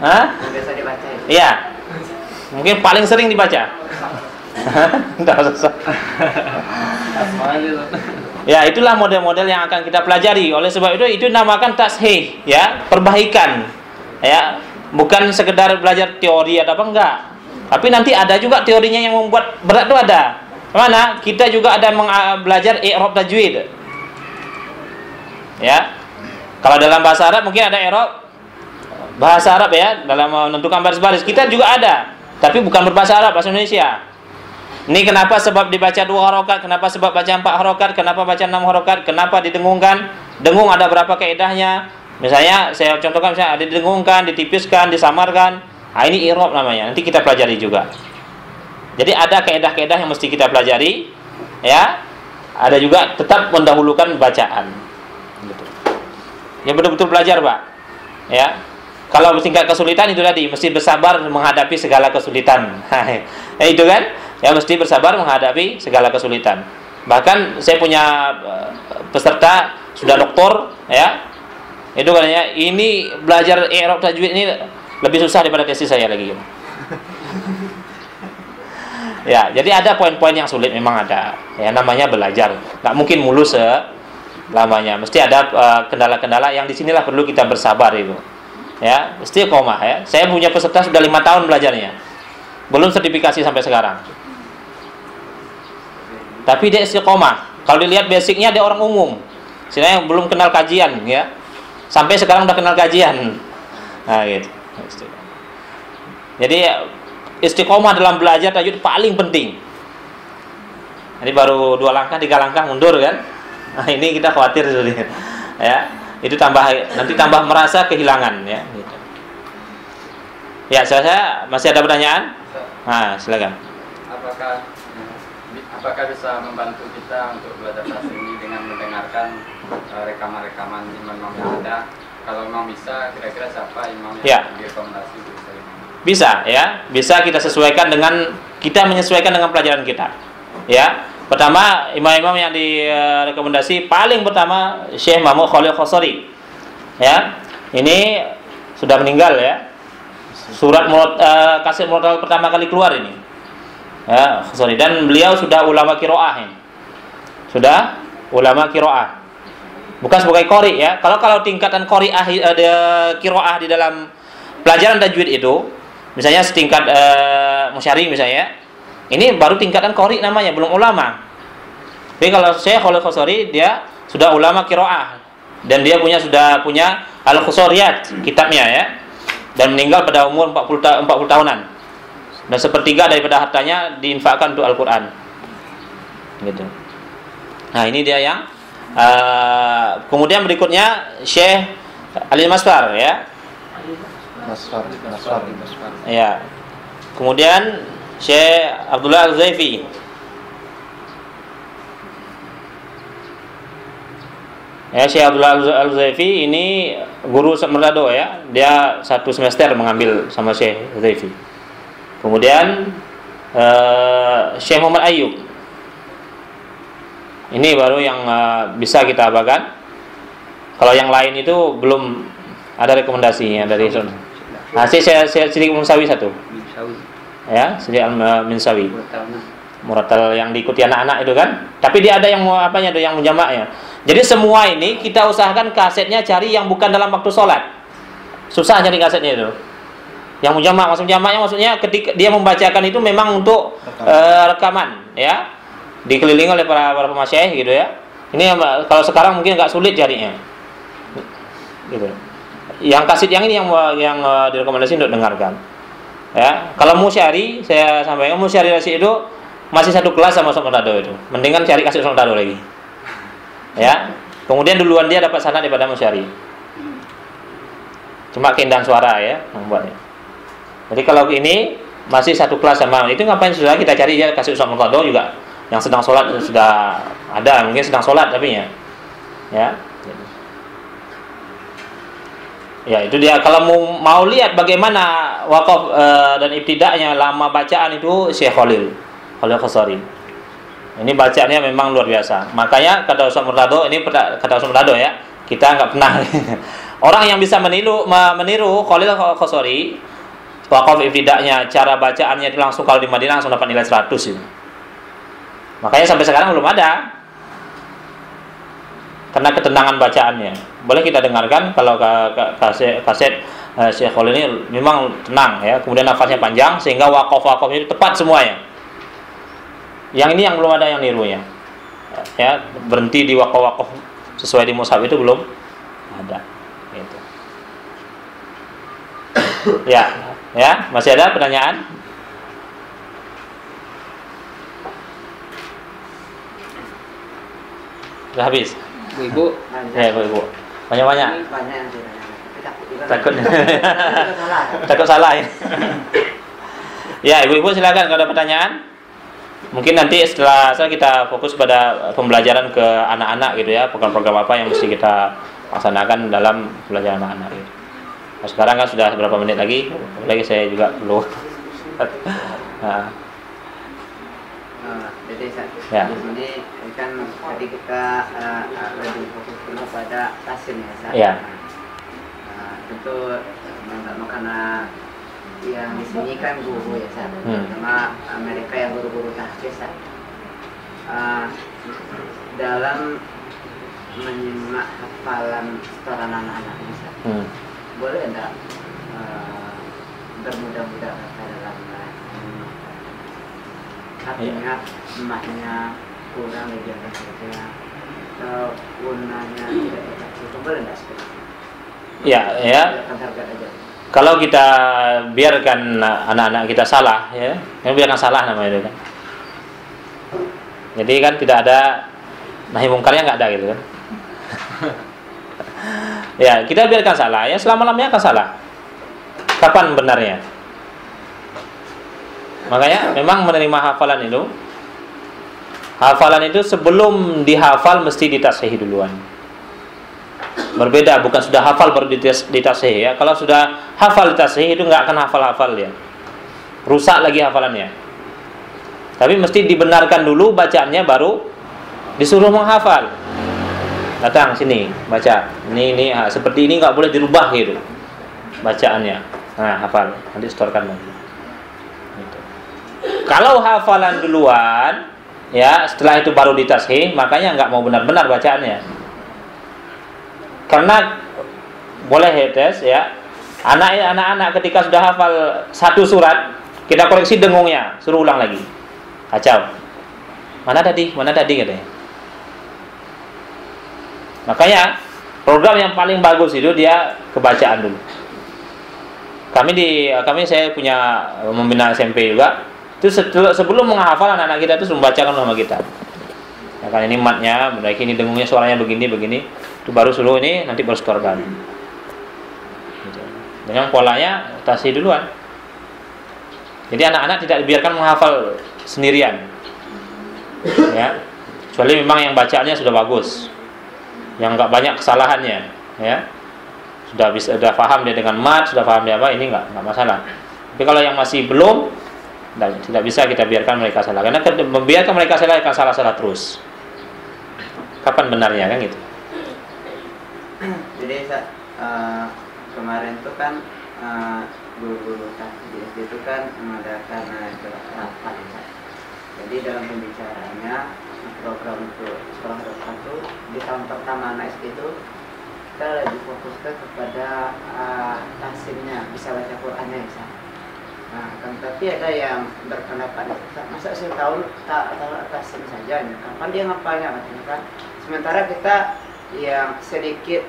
S1: Hah?
S4: Biasa dibaca ya?
S1: Iya. Mungkin paling sering dibaca. Enggak usah. Ya, itulah model-model yang akan kita pelajari. Oleh sebab itu dinamakan tashih, ya, perbaikan. Ya, bukan sekedar belajar teori atau apa enggak. Tapi nanti ada juga teorinya yang membuat berat itu ada. Mana? Kita juga ada belajar i'rab tajwid. Ya. Kalau dalam bahasa Arab mungkin ada i'rab bahasa Arab ya, dalam menentukan baris-baris. Kita juga ada, tapi bukan berbahasa Arab, bahasa Indonesia. Ini kenapa sebab dibaca 2 harokat, kenapa sebab baca 4 harokat, kenapa baca 6 harokat, kenapa didengungkan. Dengung ada berapa kaedahnya. Misalnya saya contohkan, misalnya ada didengungkan, ditipiskan, disamarkan. Nah, ini i'rab namanya. Nanti kita pelajari juga. Jadi ada kaedah-kaedah yang mesti kita pelajari, ya. Ada juga tetap mendahulukan bacaan. Gitu. Ya betul-betul belajar, Pak. Ya. Kalau tingkat kesulitan itu tadi, mesti bersabar menghadapi segala kesulitan. Itu kan? Ya mesti bersabar menghadapi segala kesulitan. Bahkan saya punya peserta sudah doktor, ya. Itu katanya, ini belajar i'rab tajwid ini lebih susah daripada tesis saya lagi. Ya, jadi ada poin-poin yang sulit memang ada. Ya namanya belajar. Nggak mungkin mulus selamanya. Mesti ada kendala-kendala yang disinilah perlu kita bersabar itu. Ya, istiqomah ya. Saya punya peserta sudah 5 tahun belajarnya. Belum sertifikasi sampai sekarang. Tapi dia istiqomah. Kalau dilihat basicnya dia orang umum. Istilahnya belum kenal kajian ya. Sampai sekarang udah kenal kajian. Nah, gitu. Jadi istiqomah dalam belajar tajwid paling penting. Jadi baru 2 langkah, 3 langkah mundur kan. Nah, ini kita khawatir sudah. Ya. Itu nanti tambah merasa kehilangan ya gitu. Ya, saya masih ada pertanyaan? Nah, silakan.
S9: Apakah bisa membantu kita untuk belajar bahasa ini dengan mendengarkan rekaman-rekaman imam yang ada? Kalau memang bisa, kira-kira siapa imam yang direkomendasi bisa?
S1: Bisa ya, bisa kita sesuaikan dengan kita menyesuaikan dengan pelajaran kita. Ya. Pertama, imam-imam yang direkomendasi paling pertama Syekh Muhammad Khalil Khosari. Ya. Ini sudah meninggal ya. Surat kaset murotal pertama kali keluar ini. Ya, Khosari, dan beliau sudah ulama qiraah ini. Sudah ulama qiraah. Bukan sebagai qori ya. Kalau tingkatan qoriah ada qiraah di dalam pelajaran tajwid itu, misalnya setingkat musyari misalnya. Ini baru tingkatan qori namanya, belum ulama. Tapi kalau Syekh Khalil Khosari dia sudah ulama qiraah dan dia sudah punya Al-Khosariyat kitabnya ya. Dan meninggal pada umur 40 tahunan. Dan sepertiga daripada hartanya diinfakkan untuk Al-Qur'an. Gitu. Nah, ini dia yang Kemudian berikutnya Syekh Ali Masfar ya.
S6: Masfar.
S1: Ya. Kemudian Syekh Abdullah Al-Zaifi. Ya, Syekh Abdullah Al-Zaifi ini guru Manado ya. Dia 1 semester mengambil sama Syekh Al-Zaifi. Kemudian Syekh Muhammad Ayyub. Ini baru yang bisa kita abakan. Kalau yang lain itu belum ada rekomendasinya dari Sunnah. Nah, saya Sidik Munsawi 1. Ya, Sidik Al-Minsawi. Muratal yang diikuti anak-anak itu kan. Tapi dia ada yang apanya tuh, yang menjamaknya. Jadi semua ini kita usahakan kasetnya cari yang bukan dalam waktu sholat. Susah cari kasetnya itu. Yang menjamak, maksudnya ketika dia membacakan itu memang untuk rekaman, ya, dikelilingi oleh para pemasyaikh gitu ya. Ini kalau sekarang mungkin agak sulit carinya, gitu. Yang kaset yang ini yang direkomendasi untuk dengarkan, ya. Kalau musyari, saya sampaikan musyari Rasyid itu masih 1 kelas sama Manado itu. Mendingan cari kaset Manado lagi, ya. Kemudian duluan dia dapat sanad daripada musyari. Cuma keindahan suara ya membuatnya. Jadi kalau ini masih 1 kelas sama itu, ngapain sudah kita cari dia kasih Ustaz Murtado juga yang sedang sholat sudah ada, mungkin sedang sholat tapi ya. Ya itu dia. Kalau mau lihat bagaimana wakaf dan ibtida'nya lama bacaan itu Syekh Khalil Khosari. Ini bacaannya memang luar biasa. Makanya kata Ustaz Murtado, ini kata Ustaz Murtado ya, kita nggak pernah orang yang bisa meniru Khalil Khosari. Wakaf ibtida'nya, cara bacaannya itu langsung kalau di Madinah langsung dapat nilai 100 itu. Makanya sampai sekarang belum ada. Karena ketenangan bacaannya. Boleh kita dengarkan kalau kaset Syekh Khalil ini memang tenang ya. Kemudian nafasnya panjang sehingga wakaf-wakafnya itu tepat semuanya. Yang ini yang belum ada yang nirunya. Ya, berhenti di wakaf-wakaf sesuai di mushaf itu belum ada. Gitu. Ya, masih ada pertanyaan? Sudah habis?
S4: Ibu.
S1: Ya, Ibu. Banyak-banyak.
S4: Banyak yang
S1: Takut. Takut salah ya. Ya, Ibu-ibu silakan kalau ada pertanyaan. Mungkin nanti setelah kita fokus pada pembelajaran ke anak-anak gitu ya, program-program apa yang mesti kita laksanakan dalam pembelajaran anak-anak gitu. Nah, sekarang kan sudah berapa menit lagi saya juga perlu.
S4: Jadi
S1: ya.
S4: di sini kan tadi kita lebih fokus dulu pada tasim ya, Sa.
S1: Ya.
S4: Tentu karena yang di sini kan guru ya, Sa. Sama mereka yang guru-guru tahfiz, Sa. Dalam menyimak hafalan setoran anak-anak ini, Sa. Boleh enggak bermudah-mudah dalam artinya emaknya kurang dijaga saja atau gunanya tidak itu boleh enggak seperti itu?
S1: Ya. Kalau kita biarkan anak-anak kita salah ya, biarkan salah namanya itu kan. Jadi kan tidak ada nahi mungkarnya, nggak ada gitu kan. Ya, kita biarkan salah ya, selama-lamanya akan salah. Kapan benarnya? Makanya memang menerima hafalan itu sebelum dihafal mesti ditashih duluan. Berbeda, bukan sudah hafal baru ditashih ya. Kalau sudah hafal ditashih itu nggak akan hafal dia. Rusak lagi hafalannya. Tapi mesti dibenarkan dulu bacaannya baru disuruh menghafal. Datang sini baca ini seperti ini, nggak boleh dirubah gitu bacaannya. Nah, hafal nanti setorkan lagi gitu. Kalau hafalan duluan ya, setelah itu baru ditashih, makanya nggak mau benar-benar bacaannya. Karena boleh tes ya, anak-anak ketika sudah hafal 1 surat, kita koreksi dengungnya, suruh ulang lagi, kacau. Mana tadi katanya. Makanya program yang paling bagus itu dia kebacaan dulu. Saya punya membina SMP juga. Itu sebelum menghafal anak-anak kita itu membacakan nama kita. Ya kan, ini matnya, berarti ini dengungnya suaranya begini, itu baru suruh ini, nanti baru setorkan. Gitu. Dengan polanya tasih duluan. Jadi anak-anak tidak dibiarkan menghafal sendirian, ya. Kecuali memang yang bacaannya sudah bagus, yang nggak banyak kesalahannya, ya. Sudah paham dia dengan mat, sudah paham dia apa, ini nggak masalah. Tapi kalau yang masih belum, tidak bisa kita biarkan mereka salah, karena membiarkan mereka salah akan salah terus. Kapan benarnya, kan gitu.
S4: Jadi kemarin tuh kan guru-guru di SD itu kan mengadakan rapat. Jadi dalam pembicaraannya program untuk sekolah harapan itu di tahun pertama anak SD itu kita lebih fokuskan kepada tahsinnya, bisa baca Qurannya bisa. Nah, kan tapi ada yang berpendapat masa setahun tak tahsin saja, kapan dia ngapalnya katanya kan. Sementara kita yang sedikit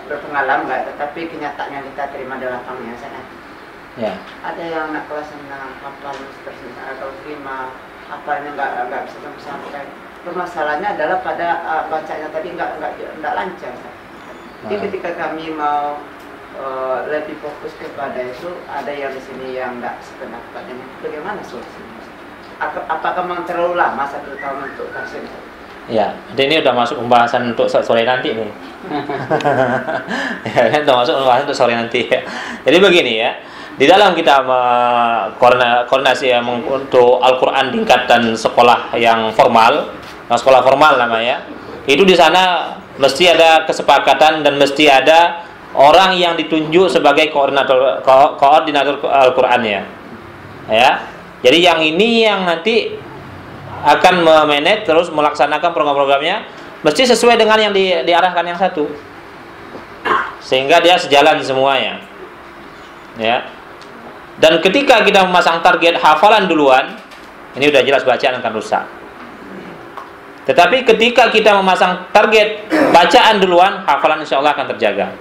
S4: berpengalaman tetapi kenyataannya kita terima di lapangnya sana.
S1: Ya.
S4: Ada yang anak kelas 6 hafal tersisa atau 5 hafalnya nggak bisa sampai. Permasalahannya adalah pada bacanya tadi nggak lancar. Jadi ketika kami mau lebih fokus kepada itu, ada yang di sini yang nggak sependapat dengan bagaimana solusinya? Apakah memang terlalu lama 1 tahun untuk tahsin?
S1: Ya, jadi ini udah masuk pembahasan untuk sore nanti nih. Ya, kan udah masuk pembahasan untuk sore nanti. Ya. Jadi begini ya, di dalam kita koordinasi ya, untuk Al-Quran tingkatan sekolah yang formal, sekolah formal namanya, itu di sana mesti ada kesepakatan dan mesti ada orang yang ditunjuk sebagai koordinator Al-Qurannya. Ya, jadi yang ini yang nanti akan memanage terus melaksanakan program-programnya mesti sesuai dengan yang diarahkan yang satu, sehingga dia sejalan semuanya, ya. Dan ketika kita memasang target hafalan duluan, ini udah jelas bacaan akan rusak. Tetapi ketika kita memasang target bacaan duluan, hafalan insya Allah akan terjaga.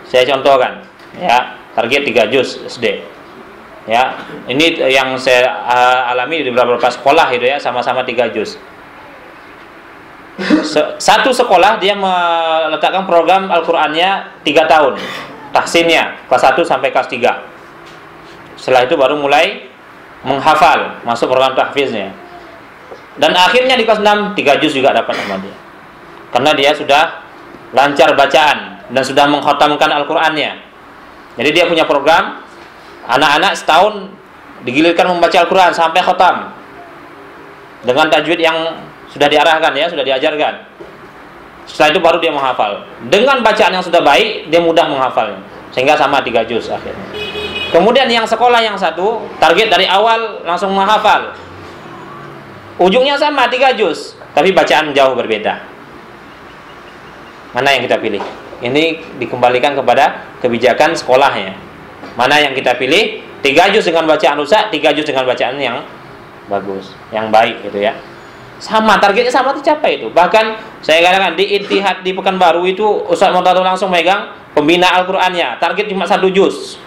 S1: Saya contohkan, ya, target 3 juz SD. Ya, ini yang saya alami di beberapa sekolah itu ya, sama-sama 3 juz. Satu sekolah dia meletakkan program Al-Qur'annya 3 tahun, tahsinnya kelas 1 sampai kelas 3. Setelah itu baru mulai menghafal, masuk program tahfiznya. Dan akhirnya di kelas 6 3 juz juga dapat sama dia. Karena dia sudah lancar bacaan dan sudah mengkhatamkan Al-Qur'annya. Jadi dia punya program. Anak-anak setahun digilirkan membaca Al-Quran sampai khatam dengan tajwid yang sudah diarahkan ya, sudah diajarkan. Setelah itu baru dia menghafal. Dengan bacaan yang sudah baik, dia mudah menghafalnya, sehingga sama 3 juz akhirnya. Kemudian yang sekolah yang satu, target dari awal langsung menghafal. Ujungnya sama 3 juz, tapi bacaan jauh berbeda. Mana yang kita pilih? Ini dikembalikan kepada kebijakan sekolahnya. Mana yang kita pilih? 3 juz dengan bacaan rusak, 3 juz dengan bacaan yang bagus, yang baik gitu ya. Sama, targetnya sama tercapai itu. Bahkan saya katakan di Ittihad di Pekanbaru itu Ustaz Muntador langsung megang pembina Al-Qur'annya. Target cuma 1 juz.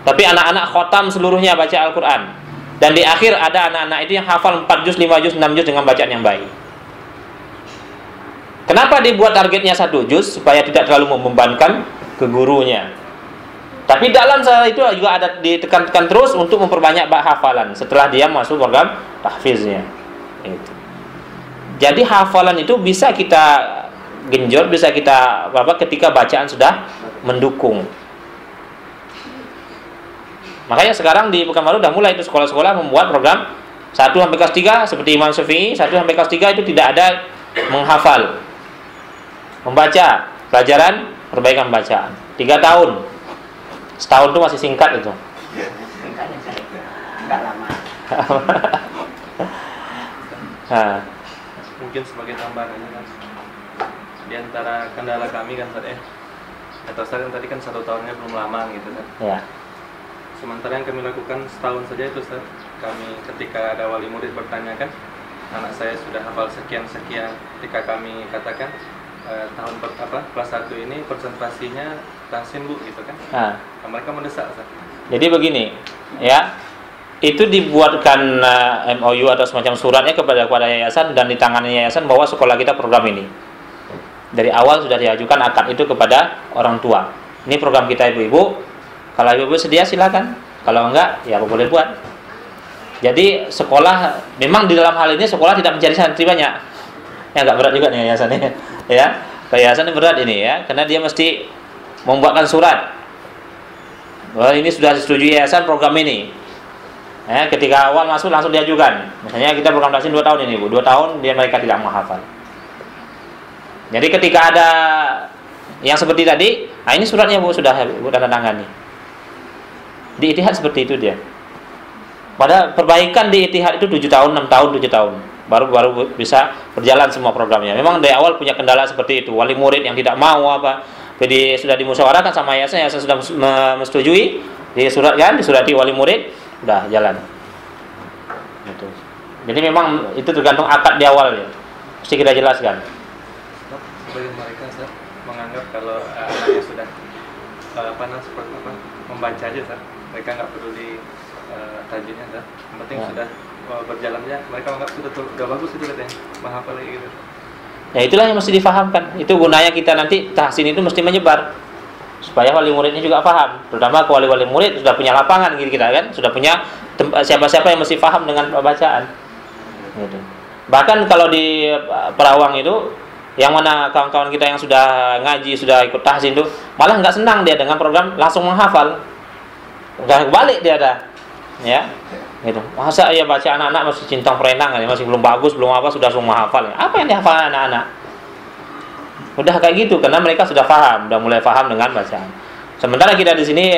S1: Tapi anak-anak khotam seluruhnya baca Al-Qur'an. Dan di akhir ada anak-anak itu yang hafal 4 juz, 5 juz, 6 juz dengan bacaan yang baik. Kenapa dibuat targetnya 1 juz? Supaya tidak terlalu membebankan ke gurunya. Tapi dalam saat itu juga ada ditekan-tekan terus untuk memperbanyak hafalan setelah dia masuk program tahfiznya. Itu. Jadi hafalan itu bisa kita genjot, bisa kita ketika bacaan sudah mendukung. Makanya sekarang di Pekanbaru sudah mulai itu sekolah-sekolah membuat program 1 sampai kelas 3 seperti Imam Syafi'i, 1 sampai kelas 3 itu tidak ada menghafal. Membaca, pelajaran perbaikan bacaan. 3 tahun. Setahun itu masih singkat itu.
S4: Enggak lama.
S1: Nah.
S2: Mungkin sebagai tambahan kan, di antara kendala kami kan Ustaz kan tadi kan 1 tahunnya belum lama gitu kan.
S1: Ya.
S2: Sementara yang kami lakukan setahun saja itu Ustaz. Kami ketika ada wali murid bertanya kan, anak saya sudah hafal sekian-sekian, ketika kami katakan tahun kelas 1 ini konsentrasinya tahsin Bu gitu kan. Nah, mereka mendesak Ustaz.
S1: Jadi begini, ya. itu dibuatkan MOU atau semacam suratnya kepada yayasan dan ditangani yayasan bahwa sekolah kita program ini. Dari awal sudah diajukan akad itu kepada orang tua. Ini program kita ibu-ibu. Kalau ibu-ibu sedia silakan. Kalau enggak ya boleh buat. Jadi sekolah memang di dalam hal ini sekolah tidak mencari santri banyak. Ya enggak berat juga nih yayasannya. Ya, yayasan ini berat ini ya, karena dia mesti membuatkan surat. Bahwa ini sudah disetujui yayasan program ini. Ya, ketika awal masuk langsung diajukan. Misalnya kita program tahsin 2 tahun ini, Bu. 2 tahun dia mereka tidak menghafal. Jadi ketika ada yang seperti tadi, nah ini suratnya Bu sudah Bu tanda tangani. Di Ittihad seperti itu dia. Pada perbaikan di Ittihad itu 7 tahun, 6 tahun, 7 tahun. Baru bisa berjalan semua programnya. Memang dari awal punya kendala seperti itu. Wali murid yang tidak mau apa. Jadi sudah dimusyawarahkan sama yayasan sudah menyetujui, disurati wali murid, udah jalan. Gitu. Jadi memang itu tergantung akad di awal ya. Mesti kita jelaskan.
S2: Sebagian mereka menganggap kalau anaknya sudah seperti apa membaca aja, mereka nggak perlu di tajwidnya, yang penting sudah berjalannya, mereka menganggap sudah bagus itu katanya, menghafal gitu.
S1: Ya itulah yang mesti difahamkan. Itu gunanya kita nanti tahsin itu mesti menyebar supaya wali muridnya juga paham. Terutama ke wali-wali murid sudah punya lapangan gitu kita kan, sudah punya siapa-siapa yang mesti paham dengan bacaan. Gitu. Bahkan kalau di Perawang itu yang mana kawan-kawan kita yang sudah ngaji, sudah ikut tahsin itu malah nggak senang dia dengan program langsung menghafal. Udah balik dia ada. Ya. Gitu. Masa ya baca anak-anak masih cintang perenang masih belum bagus, belum apa sudah langsung menghafal. Apa yang dihafal anak-anak? Udah kayak gitu karena mereka sudah paham, sudah mulai paham dengan bacaan. Sementara kita di sini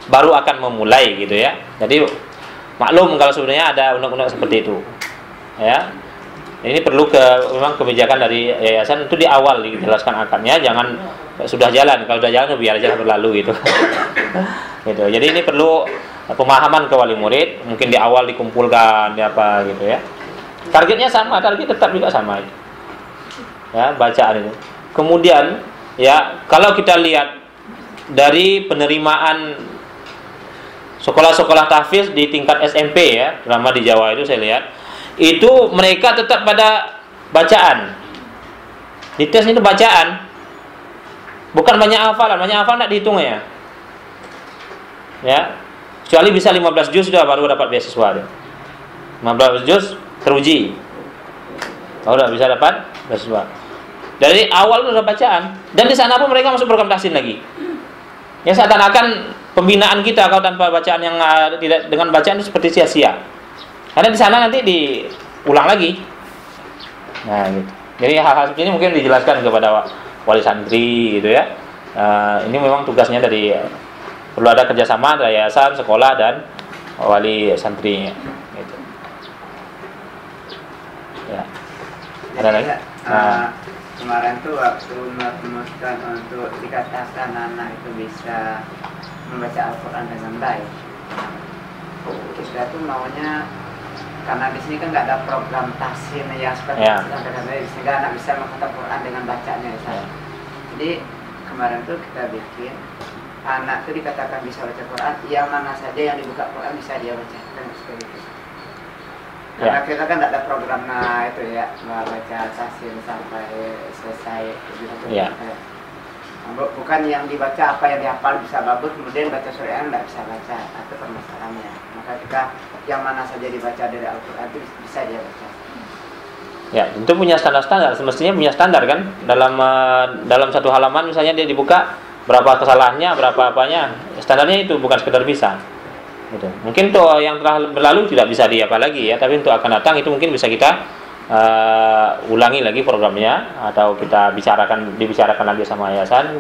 S1: baru akan memulai gitu ya. Jadi maklum kalau sebenarnya ada undang-undang seperti itu. Ya. Ini perlu memang kebijakan dari yayasan itu di awal dijelaskan akadnya, jangan sudah jalan. Kalau sudah jalan biar aja berlalu gitu. Gitu. Jadi ini perlu pemahaman ke wali murid, mungkin di awal dikumpulkan apa gitu ya. Targetnya sama, target tetap juga sama itu. Ya, bacaan itu. Kemudian ya, kalau kita lihat dari penerimaan sekolah-sekolah tahfiz di tingkat SMP ya, terutama di Jawa itu saya lihat, itu mereka tetap pada bacaan. Di tes itu bacaan. Bukan banyak hafalan tidak dihitung ya. Ya. Kecuali bisa 15 juz sudah baru dapat beasiswa dia. 15 juz teruji. Udah bisa dapat beasiswa. Dari awal sudah bacaan dan di sana pun mereka masuk program tahsin lagi. Ya seakan-akan pembinaan kita kalau tanpa bacaan yang tidak dengan bacaan itu seperti sia-sia. Karena di sana nanti diulang lagi. Nah, gitu. Jadi hal-hal seperti ini mungkin dijelaskan kepada wali santri gitu ya. Ini memang tugasnya dari perlu ada kerjasama antara yayasan, sekolah dan wali santrinya. Gitu. Ya. Ada lagi?
S4: Kemarin tuh waktu merumuskan untuk dikatakan anak itu bisa membaca Al-Quran dengan baik. Kita tuh maunya karena di sini kan nggak ada program tahsin yang seperti itu, sehingga anak bisa menghafal Quran dengan bacanya. Jadi kemarin tuh kita bikin anak tuh dikatakan bisa baca Quran, yang mana saja yang dibuka Quran bisa dia baca, kan seperti itu. Karena kita kan tidak ada program itu ya, baca tahsin sampai selesai gitu. Bukan yang dibaca apa yang dihafal bisa bagus, kemudian baca surah yang tidak bisa baca, itu permasalahannya. Maka kita yang mana saja dibaca dari Al-Quran itu bisa dia baca.
S1: Ya, tentu punya standar-standar. Semestinya punya standar kan. Dalam satu halaman misalnya dia dibuka berapa kesalahannya, berapa apanya. Standarnya itu bukan sekedar bisa. Gitu. Mungkin untuk yang telah berlalu tidak bisa diapa lagi ya, tapi untuk akan datang itu mungkin bisa kita ulangi lagi programnya atau kita dibicarakan lagi sama yayasan.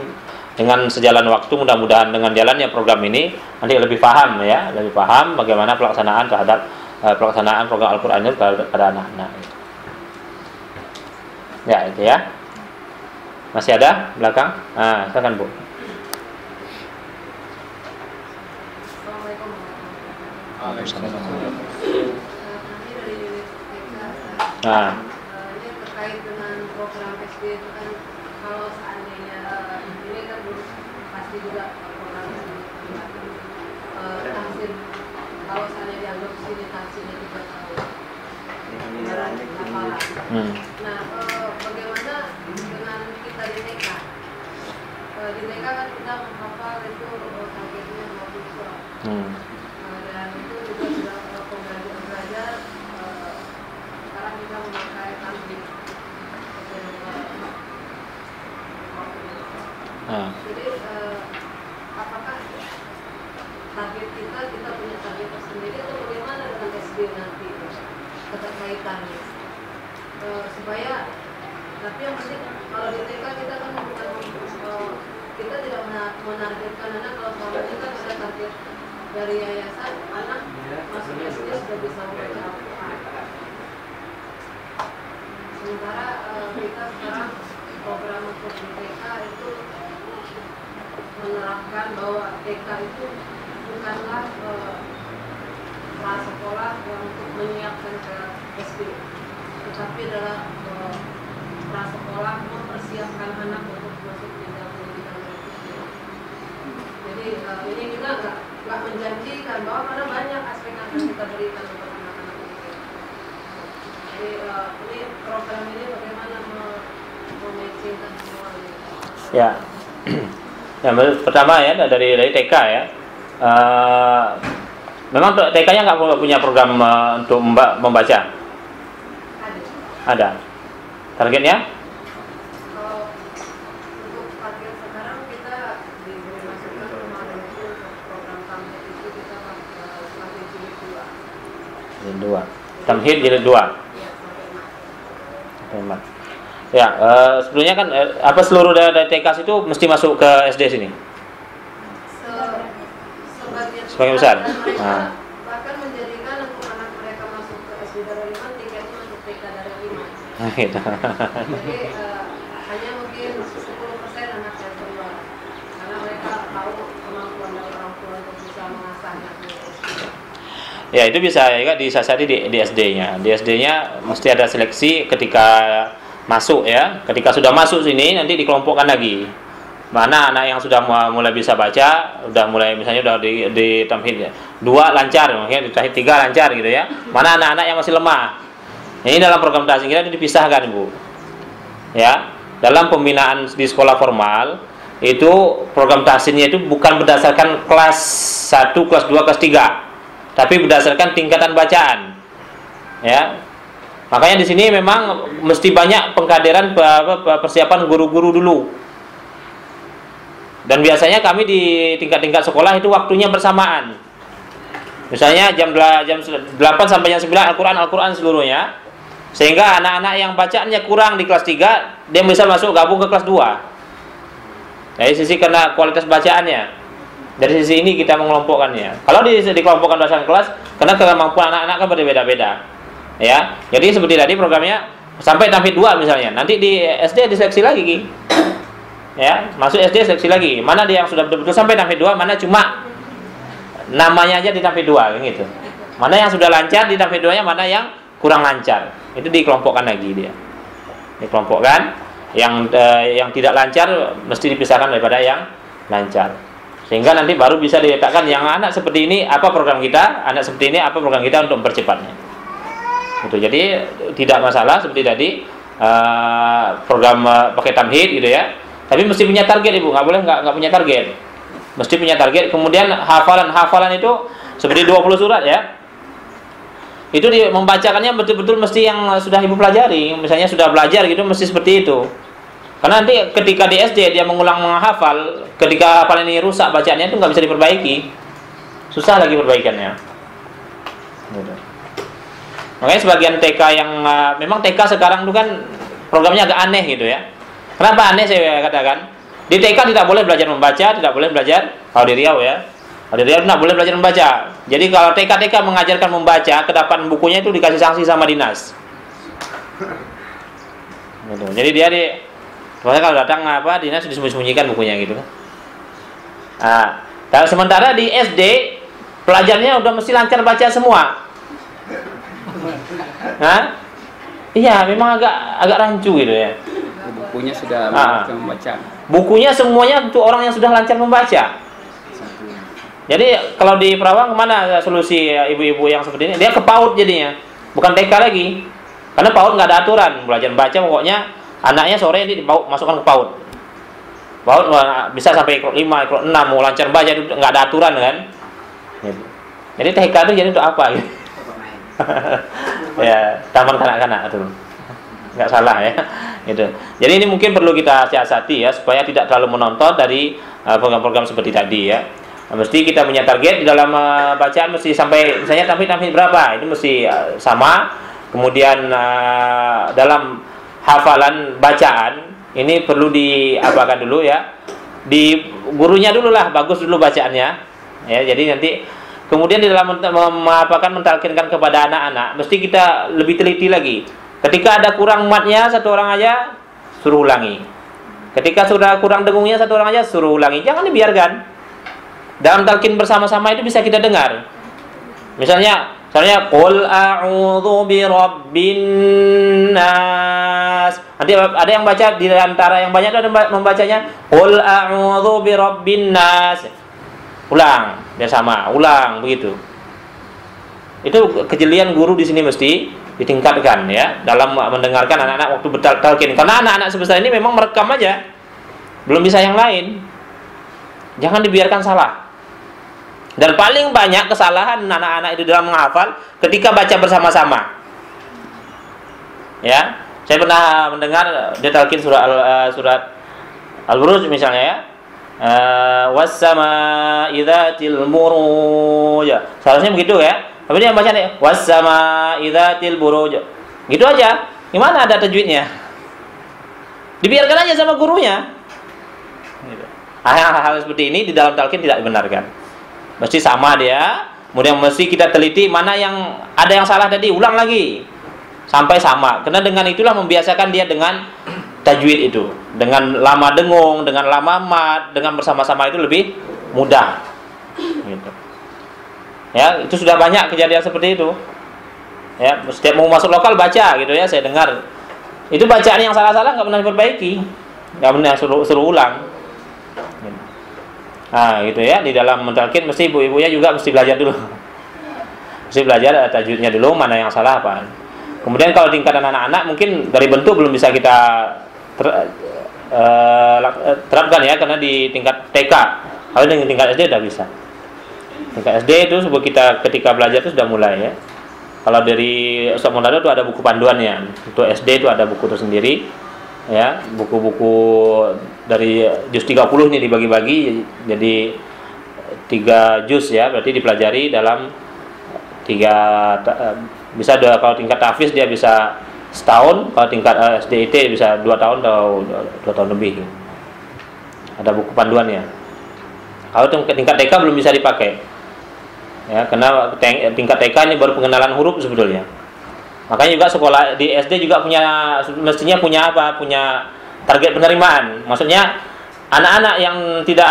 S1: Dengan sejalan waktu mudah-mudahan dengan jalannya program ini nanti lebih paham ya, lebih paham bagaimana pelaksanaan terhadap pelaksanaan program Al-Qur'an itu pada anak-anak. Ya, itu ya. Masih ada belakang? Silakan Bu.
S10: Ini terkait dengan program SD itu kan, kalau seandainya ini kan pasti juga program tahsin kalau saya dianggap sini 3 tahun. Beneran hafalan. Nah, bagaimana dengan kita di TK? Di TK kan kita menghafal itu targetnya 20 surat. Dan itu juga sudah pembelajaran belajar. Sekarang kita memakai tanbih. Jadi apakah target kita punya target tersendiri atau bagaimana dengan SD nanti keterkaitannya? Supaya tapi yang penting kalau di TK kita kan bukan kita tidak menargetkan anak. Kalau selama ini kan ada target dari yayasan anak masuk SD sudah bisa membaca Al-Quran. Sementara kita sekarang program untuk di TK itu menerapkan bahwa TK itu bukanlah prasekolah yang untuk menyiapkan ke SD, tetapi adalah prasekolah mempersiapkan anak untuk masuk ke dalam pendidikan berikutnya. Jadi ini kita nggak menjanjikan bahwa karena banyak aspek yang akan kita berikan untuk anak-anak ini. Jadi ini program ini bagaimana mematchingkan semua ini?
S1: Ya. Yang pertama ya dari TK ya. Memang TK-nya nggak punya program untuk membaca. Ada. Targetnya?
S10: Kalau untuk target sekarang kita diberi masukan kemarin itu program tamhid itu kita sampai jilid 2.
S1: Jilid 2. Tamhid jilid 2.
S10: Iya, sampai mat.
S1: Ya, sebelumnya kan apa seluruh dari TK itu mesti masuk ke SD sini? Sebagian besar. Nah.
S10: Bahkan menjadikan untuk anak mereka masuk ke SD Darul Iman, tiketnya untuk TK Darul Iman.
S1: Gitu.
S10: Jadi hanya mungkin 10% anak yang keluar, karena mereka tahu kemampuan dari orang tua untuk bisa mengasahnya di SD.
S1: Ya, itu bisa ya disasari di SD-nya. Di SD-nya mesti ada seleksi ketika masuk ya. Ketika sudah masuk sini nanti dikelompokkan lagi. Mana anak yang sudah mulai bisa baca, udah mulai misalnya udah di tamhid 2 lancar, mungkin di tamhid 3 lancar gitu ya. Mana anak-anak yang masih lemah. Ini dalam program tahsin kita itu dipisahkan, Bu. Ya, dalam pembinaan di sekolah formal itu program tahsinnya itu bukan berdasarkan kelas 1, kelas 2, kelas 3, tapi berdasarkan tingkatan bacaan. Ya. Makanya di sini memang mesti banyak pengkaderan persiapan guru-guru dulu. Dan biasanya kami di tingkat-tingkat sekolah itu waktunya bersamaan. Misalnya jam 8 sampai jam 9 Al-Quran seluruhnya. Sehingga anak-anak yang bacaannya kurang di kelas 3, dia bisa masuk gabung ke kelas 2. Dari sisi karena kualitas bacaannya. Dari sisi ini kita mengelompokkannya. Kalau dikelompokkan berdasarkan kelas, karena kemampuan anak-anak kan berbeda-beda. Ya. Jadi seperti tadi programnya sampai tamhid 2 misalnya. Nanti di SD diseleksi lagi, Ki. Ya, masuk SD seleksi lagi. Mana dia yang sudah betul-betul sampai tamhid 2, mana cuma namanya aja di tamhid 2 gitu. Mana yang sudah lancar di tamhid 2-nya, mana yang kurang lancar. Itu dikelompokkan lagi dia. Dikelompokkan yang tidak lancar mesti dipisahkan daripada yang lancar. Sehingga nanti baru bisa diletakkan yang anak seperti ini apa program kita, anak seperti ini apa program kita untuk mempercepatnya. Gitu. Jadi tidak masalah seperti tadi program pakai tamhid gitu ya. Tapi mesti punya target, Ibu, nggak boleh nggak punya target. Mesti punya target. Kemudian hafalan itu seperti 20 surat ya. Itu membacakannya betul-betul mesti yang sudah Ibu pelajari. Misalnya sudah belajar gitu mesti seperti itu. Karena nanti ketika di SD dia mengulang menghafal, ketika hafalan ini rusak bacaannya itu nggak bisa diperbaiki. Susah lagi perbaikannya. Gitu. Makanya sebagian TK yang memang TK sekarang itu kan programnya agak aneh gitu ya. Kenapa aneh saya katakan? Di TK tidak boleh belajar membaca, tidak boleh belajar. Kalau di Riau ya, kalau di Riau tidak boleh belajar membaca. Jadi kalau TK mengajarkan membaca, kedapan bukunya itu dikasih sanksi sama dinas. Gitu. Jadi dia kalau datang dinas disembunyikan bukunya gitu. Nah, dan sementara di SD pelajarnya udah mesti lancar baca semua. Nah, iya memang agak rancu gitu ya.
S8: Bukunya sudah membaca.
S1: Bukunya semuanya untuk orang yang sudah lancar membaca. Jadi kalau di Perawang kemana solusi ibu-ibu yang seperti ini? Dia ke PAUD jadinya, bukan TK lagi. Karena PAUD nggak ada aturan, belajar baca pokoknya anaknya sore ini masukkan ke PAUD. PAUD bisa sampai kelas 5, kelas 6, mau lancar baca itu nggak ada aturan kan? Jadi TK itu jadi untuk apa? Gitu? Ya, taman kanak-kanak itu nggak salah ya. Gitu. Jadi ini mungkin perlu kita siasati ya supaya tidak terlalu menonton dari program-program seperti tadi ya. Mesti kita punya target di dalam bacaan mesti sampai misalnya tampil berapa itu mesti sama. Kemudian dalam hafalan bacaan ini perlu diapakan dulu ya, di gurunya dulu lah, bagus dulu bacaannya ya. Jadi nanti kemudian di dalam mentalkinkan kepada anak-anak mesti kita lebih teliti lagi. Ketika ada kurang matnya satu orang aja suruh ulangi. Ketika sudah kurang dengungnya satu orang aja suruh ulangi. Jangan dibiarkan. Dalam talqin bersama-sama itu bisa kita dengar. Misalnya qul a'udzu birabbin nas. Nanti ada yang baca di antara yang banyak ada membacanya qul a'udzu birabbin nas. Ulang, biar sama, ulang begitu. Itu kejelian guru di sini mesti ditingkatkan ya dalam mendengarkan anak-anak waktu bertalqin. Karena anak-anak sebesar ini memang merekam aja. Belum bisa yang lain. Jangan dibiarkan salah. Dan paling banyak kesalahan anak-anak itu dalam menghafal ketika baca bersama-sama. Ya, saya pernah mendengar dia talqin surat Al-Buruj misalnya ya. Was-samaa'i dzatil buruj. Seharusnya begitu ya. Tapi dia baca nih was-samaa'i dzatil buruj. Gitu aja. Gimana ada tajwidnya? Dibiarkan aja sama gurunya. Gitu. Hal-hal seperti ini di dalam talqin tidak dibenarkan. Mesti sama dia. Kemudian mesti kita teliti mana yang ada yang salah tadi, ulang lagi sampai sama. Karena dengan itulah membiasakan dia dengan tajwid itu, dengan lama dengung, dengan lama mat, dengan bersama-sama itu lebih mudah. Gitu. Ya, itu sudah banyak kejadian seperti itu. Ya, setiap mau masuk lokal baca gitu ya, saya dengar. Itu bacaan yang salah-salah nggak pernah diperbaiki, nggak pernah suruh ulang. Gitu. Nah, gitu ya, di dalam mentalqin mesti ibu-ibunya juga mesti belajar dulu. Mesti belajar tajwidnya dulu, mana yang salah apa. Kemudian kalau tingkatan anak-anak mungkin dari bentuk belum bisa kita terapkan ya, karena di tingkat TK. Kalau di tingkat SD sudah bisa. Tingkat SD itu sebelum kita ketika belajar itu sudah mulai ya. Kalau dari Ustaz Monado itu ada buku panduannya. Untuk SD itu ada buku tersendiri. Ya, buku-buku dari juz 30 ini dibagi-bagi jadi 3 juz ya, berarti dipelajari dalam 3 bisa kalau tingkat tahfiz dia bisa setahun, kalau tingkat SDIT bisa 2 tahun atau 2 tahun lebih. Ada buku panduannya. Kalau tingkat TK belum bisa dipakai. Ya, karena tingkat TK ini baru pengenalan huruf sebetulnya. Makanya juga sekolah di SD juga mestinya punya apa? Punya target penerimaan. Maksudnya anak-anak yang tidak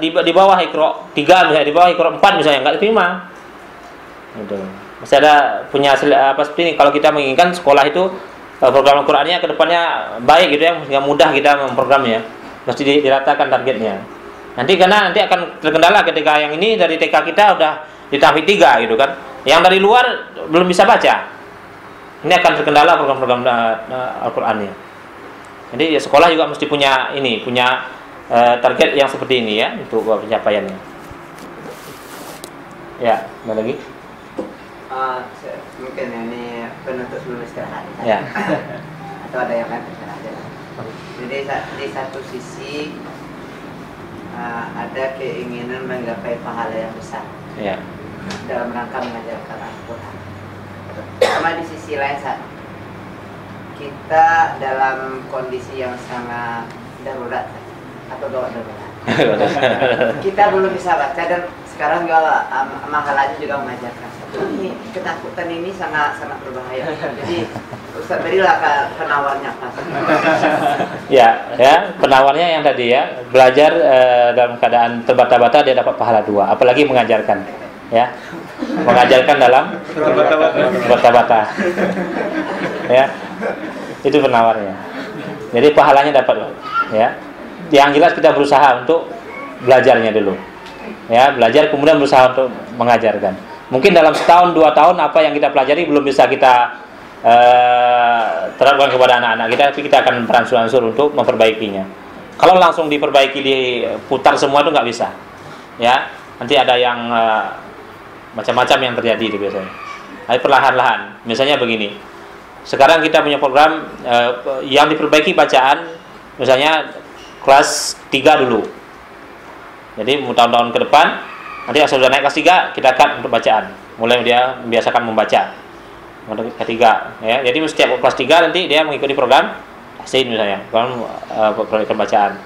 S1: di bawah Iqra 3 misalnya, di bawah Iqra 4 misalnya enggak diterima. Gitu. Mesti ada punya apa seperti ini. Kalau kita menginginkan sekolah itu program Al-Qur'annya ke depannya baik gitu ya, sehingga mudah kita memprogramnya. Mesti diratakan targetnya. Nanti akan terkendala ketika yang ini dari TK kita udah di tahfiz 3 gitu kan. Yang dari luar belum bisa baca. Ini akan terkendala program-program Al-Qur'annya. Jadi ya, sekolah juga mesti punya target yang seperti ini ya untuk pencapaiannya. Ya, ada lagi?
S4: Mungkin ini penutup sebelum istirahat.
S1: Ya.
S4: Atau ada yang lain terserah aja. Jadi di satu sisi ada keinginan menggapai pahala yang besar. Ya. Dalam rangka mengajarkan Al-Qur'an. Sama di sisi lain kita dalam kondisi yang sangat darurat atau gawat darurat. Kita belum bisa baca dan sekarang juga mahalanya juga mengajarkan. Ini ketakutan ini sangat berbahaya. Jadi Ustaz berilah penawarnya Pak.
S1: Ya, penawarnya yang tadi ya, belajar dalam keadaan terbata-bata dia dapat pahala 2, apalagi mengajarkan. Ya. Mengajarkan dalam terbata-bata. Ya. Itu penawarnya. Jadi pahalanya dapat, ya. Yang jelas kita berusaha untuk belajarnya dulu. Ya, belajar kemudian berusaha untuk mengajarkan. Mungkin dalam setahun 2 tahun apa yang kita pelajari belum bisa kita terapkan kepada anak-anak kita, tapi kita akan beransur-ansur untuk memperbaikinya. Kalau langsung diperbaiki, diputar semua itu nggak bisa. Ya, nanti ada yang macam-macam yang terjadi itu biasanya. Tapi perlahan-lahan. Misalnya begini. Sekarang kita punya program yang diperbaiki bacaan, misalnya kelas 3 dulu. Jadi tahun-tahun ke depan, nanti sudah naik kelas 3, kita cut untuk bacaan. Mulai dia membiasakan membaca. Ketiga, ya. Jadi setiap kelas 3 nanti dia mengikuti program tahsin misalnya, program bacaan.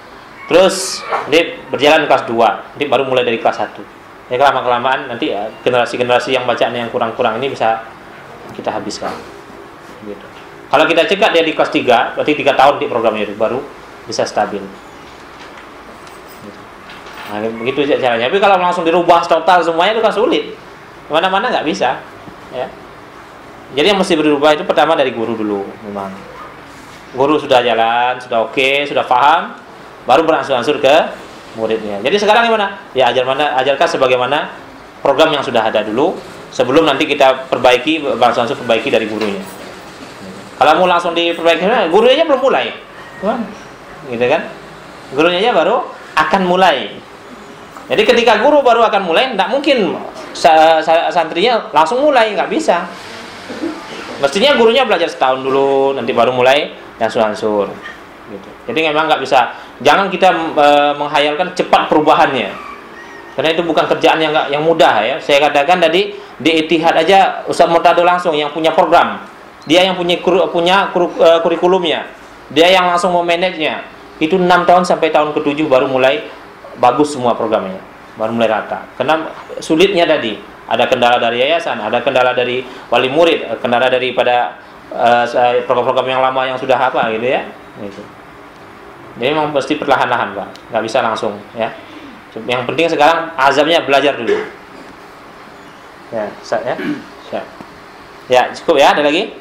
S1: Terus nanti berjalan kelas 2, nanti baru mulai dari kelas 1. Ya, kelamaan nanti ya, generasi-generasi yang bacaannya yang kurang-kurang ini bisa kita habiskan. Gitu. Kalau kita cekat dia di kelas 3, berarti 3 tahun di programnya itu baru bisa stabil. Gitu. Nah, begitu caranya. Tapi kalau langsung dirubah total semuanya itu kan sulit. Mana-mana nggak bisa. Ya. Jadi yang mesti berubah itu pertama dari guru dulu, memang. Guru sudah jalan, sudah oke, sudah paham, baru beransur-ansur ke muridnya. Jadi sekarang gimana? Ya ajarkan sebagaimana program yang sudah ada dulu, sebelum nanti kita perbaiki, beransur-ansur perbaiki dari gurunya. Kalau mau langsung diperbaiki, gurunya aja belum mulai, gitu kan? Gurunya aja baru akan mulai. Jadi ketika guru baru akan mulai, tidak mungkin santrinya langsung mulai, nggak bisa. Mestinya gurunya belajar setahun dulu, nanti baru mulai ansur-ansur. Gitu. Jadi memang nggak bisa. Jangan kita menghayalkan cepat perubahannya, karena itu bukan kerjaan yang mudah ya. Saya katakan tadi di Ittihad aja Ustaz Murtado langsung yang punya program, dia yang punya kurikulumnya, dia yang langsung memanagenya. Itu 6 tahun sampai tahun ke-7 baru mulai bagus semua programnya, baru mulai rata. Karena sulitnya tadi. Ada kendala dari yayasan, ada kendala dari wali murid, kendala daripada program-program yang lama yang sudah apa gitu ya. Gitu. Jadi memang pasti perlahan-lahan Pak, nggak bisa langsung ya. Yang penting sekarang azamnya belajar dulu. Ya, ya cukup ya. Ada lagi?